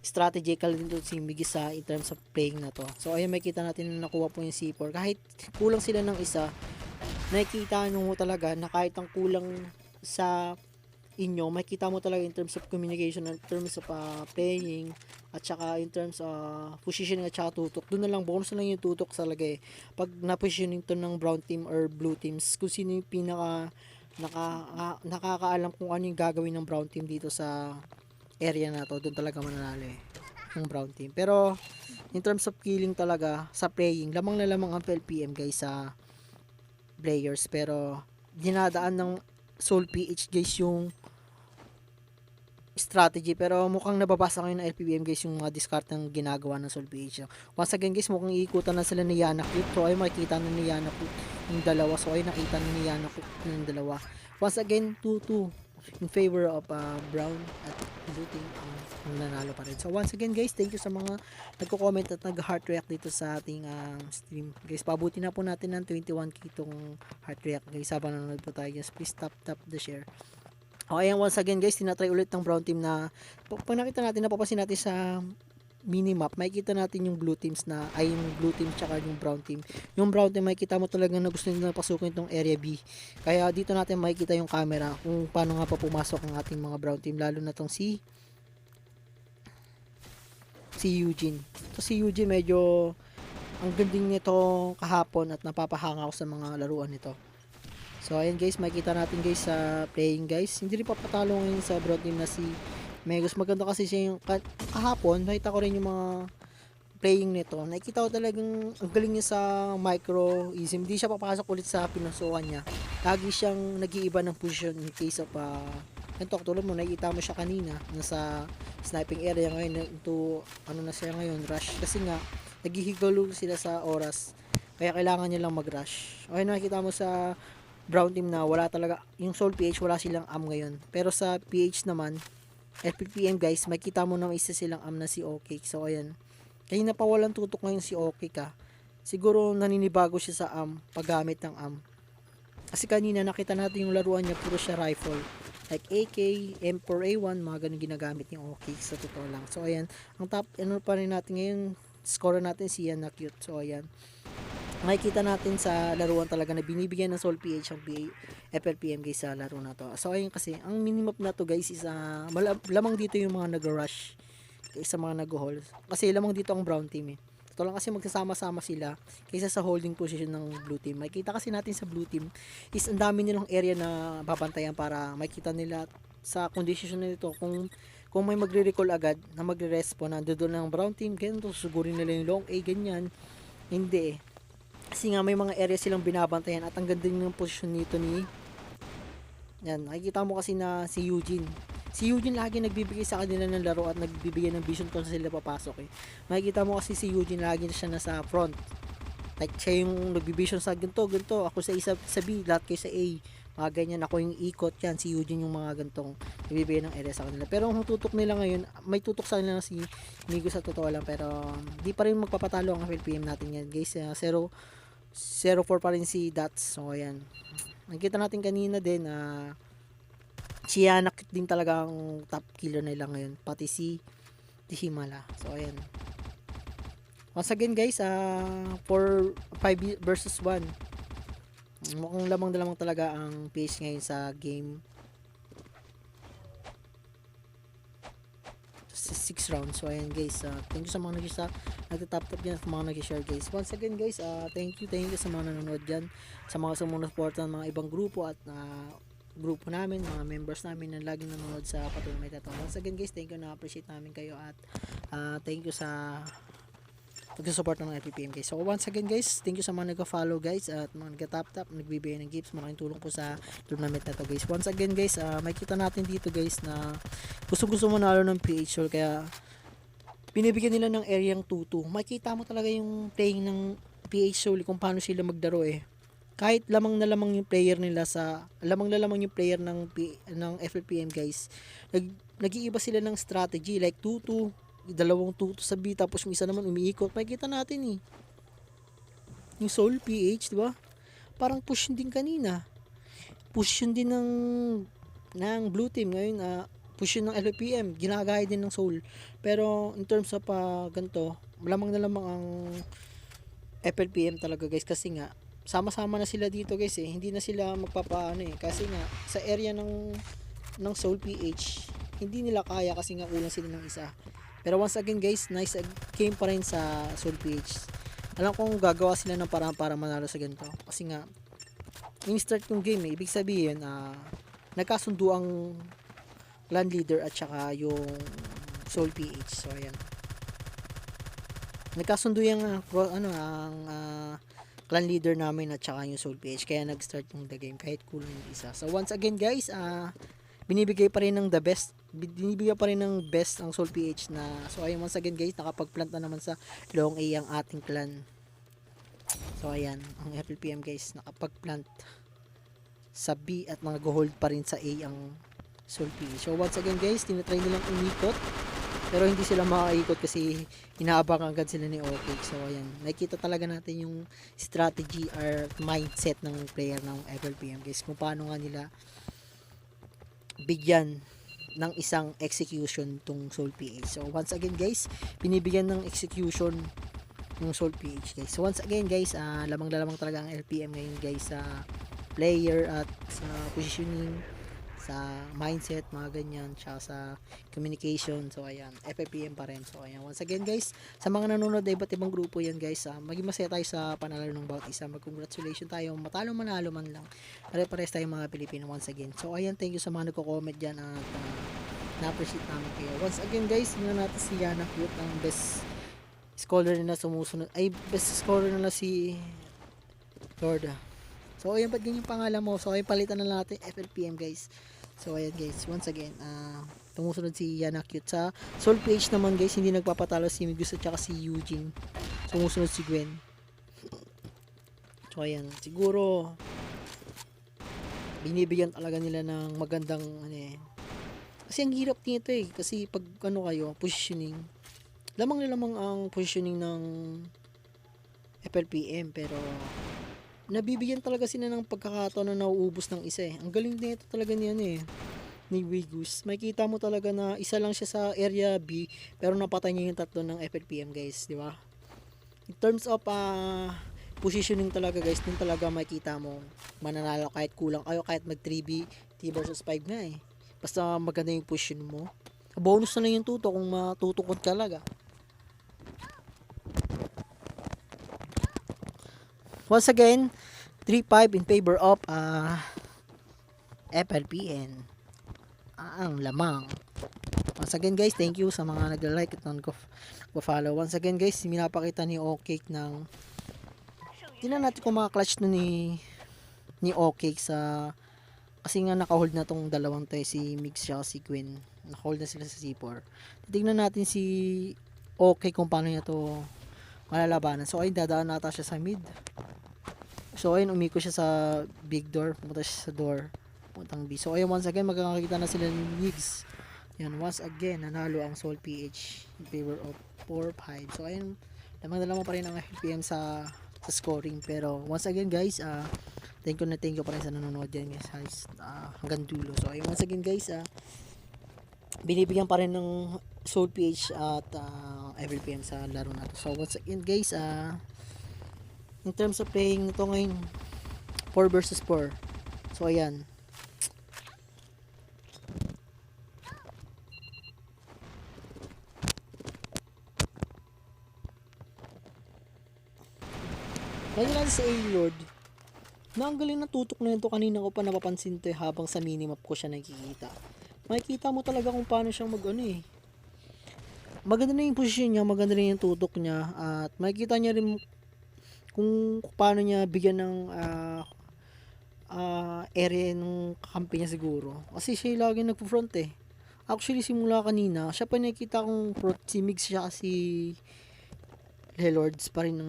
strategical din doon si Migis sa in terms of playing na to. So ayun, makikita natin na nakuha po yung C4. Kahit kulang sila ng isa, nakikita nyo talaga na kahit ang kulang sa inyo, makikita mo talaga in terms of communication, in terms of playing, at saka in terms of positioning at saka tutok. Doon na lang, bonus na lang yung tutok talaga eh. Pag na-positioning to ng brown team or blue teams, kung sino yung pinaka nakakaalam kung ano yung gagawin ng brown team dito sa area na to, doon talaga mananalo eh, yung brown team. Pero in terms of killing talaga sa playing, lamang na lamang ang FLPM guys sa players, pero dinadaan ng Soul PH guys yung strategy. Pero mukhang nababasa ngayon ng LPBM guys yung mga discard ng ginagawa ng Soul PH. Once again guys, mukhang iikutan na sila ni Yana Cute. So ay makikita na ni Yana Cute yung dalawa. So ay nakita na ni Yana Cute yung dalawa. Once again, 2-2 in favor of brown at blue team ang nanalo pa rin. So once again guys, thank you sa mga nagko-comment at nag-heart react dito sa ating stream. Guys, pabuti na po natin ng 21k itong heart react guys. Habang nanonood po tayo guys, please tap the share. O ayan, once again guys, tinatry ulit ng brown team na pag nakita natin, napapasin natin sa minimap, makikita natin yung blue teams na ay yung blue team tsaka yung brown team. Yung brown team, makikita mo talaga na gusto nila pasukin itong area B. Kaya dito natin makikita yung camera kung paano nga pa pumasok ang ating mga brown team, lalo na tong si Eugene. So si Eugene medyo ang ganding nito kahapon at napapahanga ako sa mga laruan nito. So ayan guys, makikita natin guys sa playing guys. Hindi rin papatalo ngayon sa brown team na si Megus. Maganda kasi siya yung kahapon, nakita ko rin yung mga playing nito. Nakikita ko talagang ang galing niya sa micro-ism. Hindi siya papasok ulit sa pinasukan niya. Lagi siyang nag-iiba ng position in case of ganito, tulad mo, nakikita mo siya kanina nasa sniping area ngayon into ano na siya ngayon, rush. Kasi nga, naghihigalo sila sa oras. Kaya kailangan niya lang mag-rush. Okay, nakikita mo sa brown team na wala talaga, yung Soul PH wala silang am ngayon. Pero sa PH naman, FPPM guys, makita mo na may isa silang am na si OK. So ayan, kaya na pa walang tutok ngayon si OK ka. Siguro naninibago siya sa am, paggamit ng am. Kasi kanina nakita natin yung laruan niya, puro siya rifle. Like AK, M4A1, mga ganun ginagamit yung OK sa totoo lang. So ayan, ang top, ano pa rin natin ngayon, score natin si Yana Cute. So ayan, makikita natin sa laruan talaga na binibigyan ng Soul PH ang FLPM guys sa laro na to. So ayun kasi, ang minimap na to guys is lamang dito yung mga nag-rush kaysa mga nag-haul. Kasi lamang dito ang brown team eh. Ito lang kasi magsasama-sama sila kaysa sa holding position ng blue team. Makikita kasi natin sa blue team is ang dami nilang area na babantayan para makita nila sa condition nito kung may magre-recall agad na magre-respawn na doon ng brown team, ganito, sugurin nila yung long A, ganyan. Hindi eh. Kasi nga may mga area silang binabantayan at ang ganda ng posisyon nito ni yan, nakikita mo kasi na si Eugene. Si Eugene lagi nagbibigay sa kanila ng laro at nagbibigay ng vision kung saan sila papasok eh. Makikita mo kasi si Eugene lagi na siya nasa front. Like siya yung nagbivision sa ganito, ako sa isa sa B, lahat kayo sa A. Mga ganyan, ako yung ikot yan. Si Eugene yung mga gantong nagbibigay ng area sa kanila. Pero ang tutok nila ngayon, may tutok sa kanila si Migo sa totoo lang. Pero di pa rin magpapatalo ang FLPM natin yan guys. 0-4 pa rin si Dots. So ayan, nakita natin kanina din na si Yana din talaga ang top killer nila ngayon, pati si Himala. So ayan, once again guys, for 5 versus 1, mukhang lamang na lamang talaga ang pace ngayon sa game. 6 rounds. So ayan guys, thank you sa mga nagtatap dyan, sa mga nag-share guys. Once again guys, thank you sa mga nanonood dyan, sa mga sumusuporta ng mga ibang grupo at grupo namin, mga members namin na laging nanonood sa patuloy may tato. Once again guys, thank you, na-appreciate namin kayo at thank you sa pag-support ng FPPM guys. So once again guys, thank you sa mga nag-follow guys at mga nag-tap nagbibigay ng gifts, malaking tulong po sa tournament na to guys. Once again guys, makikita natin dito guys na gusto manalo ng PH Soul, kaya binibigyan nila ng area ng 2-2. Makikita mo talaga yung playing ng PH Soul kung paano sila magdaro eh. Kahit lamang na lamang yung player nila lamang na lamang yung player ng FLPM guys, nag-iiba sila ng strategy like 2-2, dalawang 2 sa B, tapos yung isa naman umiikot. Makikita natin eh, yung Soul PH, diba? Parang push din kanina, push din ng blue team ngayon, push ng LPM, ginagaya din ng Soul. Pero in terms of ganito, lamang na lamang ang FLPM talaga guys, kasi nga sama-sama na sila dito guys eh, hindi na sila magpapaano eh, kasi nga sa area ng Soul PH hindi nila kaya kasi nga kulang sila ng isa. Pero once again guys, nice game pa rin sa Soul PH. Alam kong gagawa sila ng paraan para manalo sa ganito, kasi nga in-start yung game eh, ibig sabihin nagkasundo ang clan leader at saka yung Soul PH. So ayan. Nagkasundo yung clan leader namin at saka yung Soul PH, kaya nag-start yung the game kahit kulang yung isa. So once again guys, binibigay pa rin ng binibigay pa rin ng best ang Soul PH na. So ayun, once again guys, nakapag-plant na naman sa long A ang ating clan. So ayan, ang FLPM guys nakapag-plant sa B at nag-hold pa rin sa A ang Soul PH. So once again guys, tinatry nilang umikot pero hindi sila makakaikot kasi inaabang agad sila ni OK. So ayan, nakikita talaga natin yung strategy or mindset ng player ng FLPM guys, kung paano nga nila bigyan ng isang execution tong Soul PH. So once again guys, binibigyan ng execution yung Soul PH guys. So once again guys, lamang talaga ang LPM ngayon guys sa player at sa positioning, sa mindset, mga ganyan, tsaka sa communication. So ayan, FFPM pa rin. So ayan, once again guys, sa mga nanonood na iba't ibang grupo yan guys, maging masaya tayo sa panalo ng bawat isa. Mag-congratulations tayo, matalo manalo man lang, pare-pares tayong mga Pilipino once again. So ayan, thank you sa mga nagko-comment dyan at na-appreciate namin kayo. Once again guys, tingnan natin si Yana Cute, ang best scholar nila sumusunod, ay best scholar nila si Lorda. So ayan, ba't ganyan pangalan mo? So ayan, palitan na natin FLPM guys. So ayan guys, once again, tumusunod si Yana Cute. Sa Soul PH naman guys, hindi nagpapatalo si Migus at saka si Eugene. Sumusunod si Gwen. So ayan, siguro binibigyan talaga nila ng magandang kasi ang hirap nito kasi pag kayo, positioning, lamang ang positioning ng FLPM, pero nabibigyan talaga sila ng pagkakataon na nauubos ng isa Ang galing nito talaga niyan ni Wigus. Makikita mo talaga na isa lang siya sa area B pero napatay niya yung tatlo ng FLPM guys, di ba? In terms of positioning talaga guys, din talaga makikita mo mananalo kahit kulang kayo, kahit mag 3 versus 5 nga Basta maganda yung position mo. Bonus na lang yung tuto kung matutukod talaga. Once again, 3-5 in favor of FLPN. Ang lamang. Once again guys, thank you sa mga nag-like at nag-follow. Once again guys, minapakita ni OK ng tingnan natin kung maka-clutch na ni OK sa kasi nga naka-hold na tong dalawang to si Mix siya si Queen. Naka-hold na sila sa C4. Tingnan natin si OK kung paano niya to malalabanan. So ayun, dadaan nata siya sa mid. So ayun, umiko siya sa big door, pumunta siya sa door, puntang B. So ayun, once again magkakakita na sila ni Migs. Yan, once again nanalo ang Soul PH in favor of 4-5. So ayun, lamang pa rin ang FPM sa scoring, pero once again guys, thank you pa rin sa nanonood dyan guys, hanggang dulo. So ayun, once again guys, binibigyan pa rin ng Soul PH at FPM sa laro na to. So once again guys, in terms of playing ito ngayon 4 versus 4. So ayan, kaya natin si A-Lord na ang galing na tutok na ito. Kanina ko pa napapansin ito habang sa minimap ko siya nakikita. Makikita mo talaga kung paano siyang maganda na yung posisyon niya, maganda na yung tutok niya, at makikita niya rin kung paano niya bigyan ng area ng kakampi niya siguro. Kasi siya lagi nagpo-front Actually, simula kanina, siya pa nakikita kong front, si Migs siya kasi Lords pa rin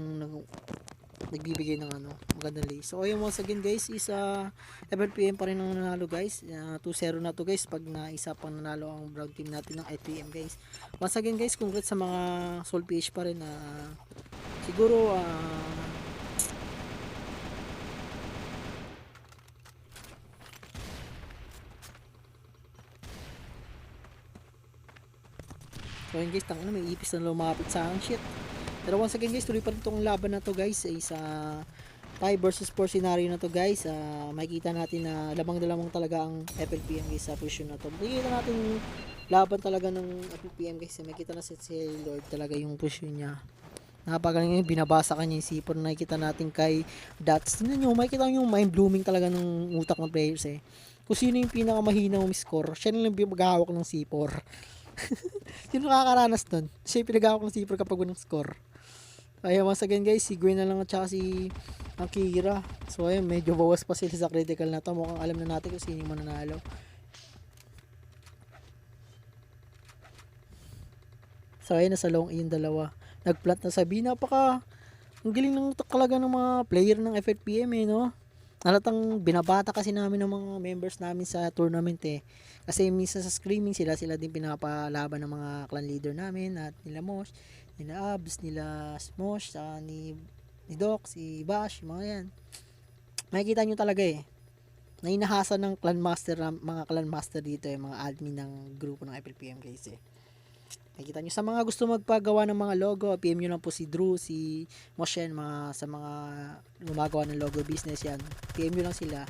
nagbibigay ng magandang lay. So ayun, once again guys, FLPM pa rin ang nanalo guys. 2-0 na to guys pag naisa pang nanalo ang brown team natin ng FPM guys. Once again guys, congrats sa mga Soul PH pa rin na siguro so yun guys, tangina, may ipis na lumapit sa akin, shit. Pero once again guys, tuloy pa rin itong laban na to guys, sa 5 versus 4 scenario na to guys. Makikita natin na lamang talaga ang FLPM guys sa position na to. Makikita natin yung laban talaga ng FLPM guys. Makikita na si Lord talaga yung position niya. Napagaling yung binabasa kanya yung C4 na nakikita natin kay Dots. Tingnan nyo, makikita nyo yung mind blooming talaga ng utak ng players kung sino yung pinakamahina score, siya na lang maghahawak ng C4. Sino nakakaranas nun? Siya yung pinaghahawak ng C4 kapag walang score. Ayun, once again guys, si Gwen na lang at saka si Akira. So ayun, medyo bawas pa sila sa critical na to. Mukhang alam na natin kung sino yung mananalo. So ayun, nasa long yung dalawa. Nagplant na sabi, napaka ang galing ng talaga ng mga player ng FFPM no. Halatang binabata kasi namin ng mga members namin sa tournament Kasi minsan sa screaming sila din pinapalaban ng mga clan leader namin at nila Mosh, nila Abs, nila Smosh, ni Doc, si Bash, mga yan. Makikita nyo talaga na inahasan ng clan master, mga clan master dito mga admin ng grupo ng FLPM guys Nakikita nyo sa mga gusto magpagawa ng mga logo, PM nyo lang po si Drew, si Moshen, sa mga gumagawa ng logo business yan. PM nyo lang sila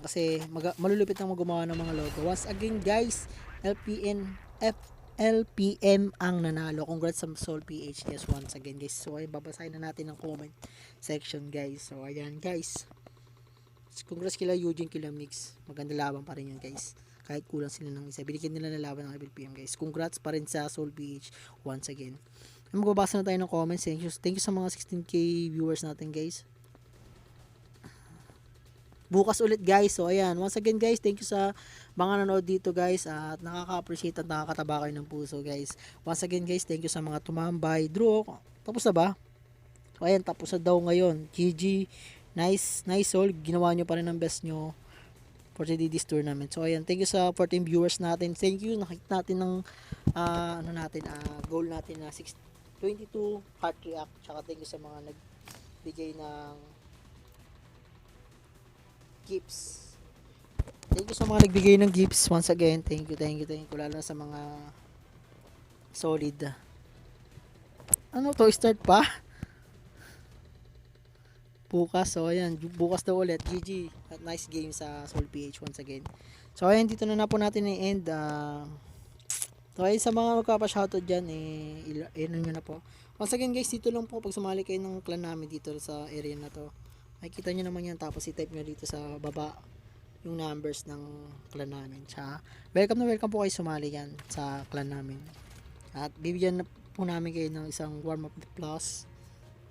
kasi malulupit nang gumawa ng mga logo. Once again guys, LPM ang nanalo. Congrats sa Soul PHS once again guys. So ay babasahin na natin ang comment section guys. So ayan guys. Congrats kila Eugene, kila Mix. Maganda laban pa rin yan guys. Kahit kulang sila ng isa, binigyan nila na laban ng FLPM guys. Congrats pa rin sa Soul PH once again. Magbabasa na tayo ng comments. Thank you sa mga 16k viewers natin guys. Bukas ulit guys. So ayan, once again guys, thank you sa mga nanood dito guys at nakaka-appreciate at nakakataba kayo ng puso guys. Once again guys, thank you sa mga tumambay. Drew, tapos na ba? So ayan, tapos na daw ngayon. GG, nice Soul, ginawa nyo pa rin ang best nyo for this tournament. So ayan, thank you sa 14 viewers natin. Thank you, nakita natin ng goal natin na 22 heart react. Tsaka thank you sa mga nagbigay ng gifts. Thank you sa mga nagbigay ng gifts once again. Thank you lalo na sa mga solid. Ano to, start pa? Bukas, so ayan, bukas daw ulit. GG at nice game sa Soul PH once again. So ayan, dito na po natin i-end. So ayun, sa mga magpapa-shoutout dyan, ano nyo na po. Once again guys, dito lang po pag sumali kayo ng clan namin dito sa area na to. Makikita nyo naman yan, tapos i-type nyo dito sa baba yung numbers ng clan namin. Tsaka, welcome po kayo sumali yan sa clan namin. At bibigyan na po namin kayo ng isang warm up plus.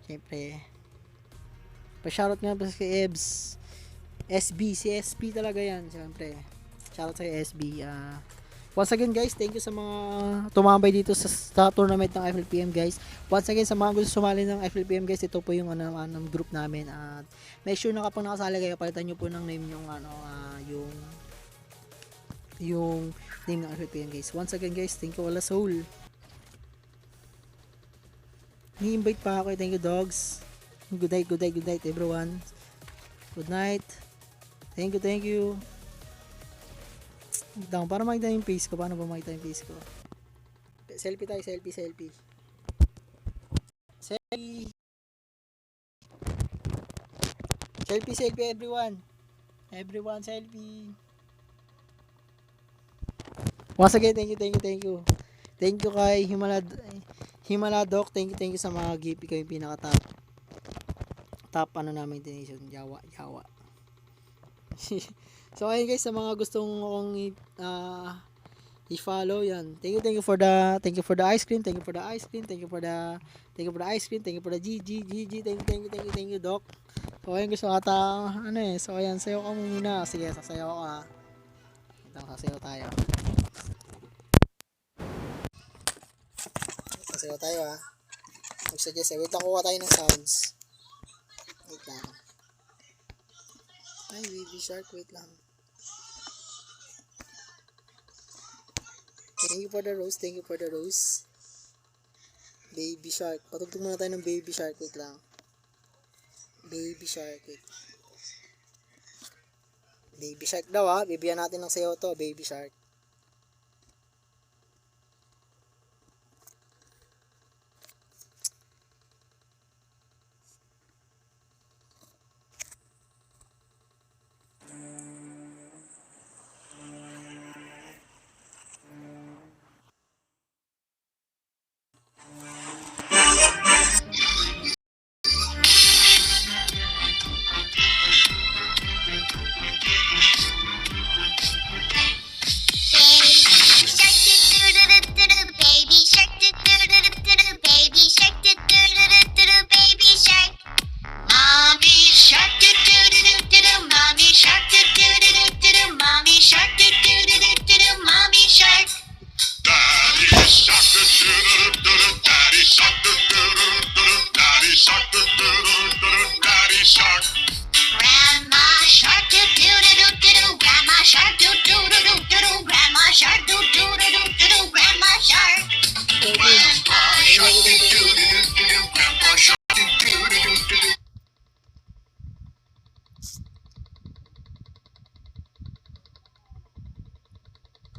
Siyempre, pa-shoutout nga pa kay Ebs. SB, si SB talaga yan. Siyempre, shoutout sa SB. Once again guys, thank you sa mga tumambay dito sa tournament ng FLPM guys. Once again, sa mga gusto sumali ng FLPM guys, ito po yung group namin. At make sure na kapag nakasali kayo, palitan nyo po ng name yung name ng FLPM guys. Once again guys, thank you Wala Soul. Ni-invite pa ako. Thank you dogs. Good night everyone. Good night. Thank you. Down, para makita yung face ko. Paano ba makita yung face ko? Selfie tayo, selfie. Selfie. Selfie everyone. Everyone selfie. Once again, thank you. Thank you kay Himaladok. Thank you sa mga gift. Ikaw yung top namin donation. Jawa. So ayun guys, sa mga gustong akong i-follow yan. Thank you for the ice cream. Thank you for the ice cream. Thank you for the GG. Thank you Doc. So ayun guys, so ayan, sayo ka muna. Sige, sasayaw ka. Sasayaw tayo. Sasayaw tayo Mag-suggest wait lang, kuha tayo ng sounds. Wait lang. Ay, baby shark, wait lang. Thank you for the rose. Baby shark. Patugtog muna tayo ng baby shark, wait lang. Baby shark, wait. Baby shark daw bibigyan natin ng sayo to, baby shark.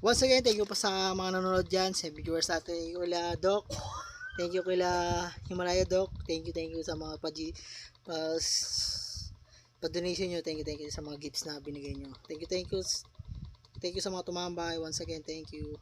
Once again, thank you pa sa mga nanonood dyan, sa viewers natin, kila Doc. Thank you kila Himalaya Doc. Thank you sa mga pa-donation nyo. Thank you sa mga gifts na binigay nyo. Thank you sa mga tumambay. Once again, thank you.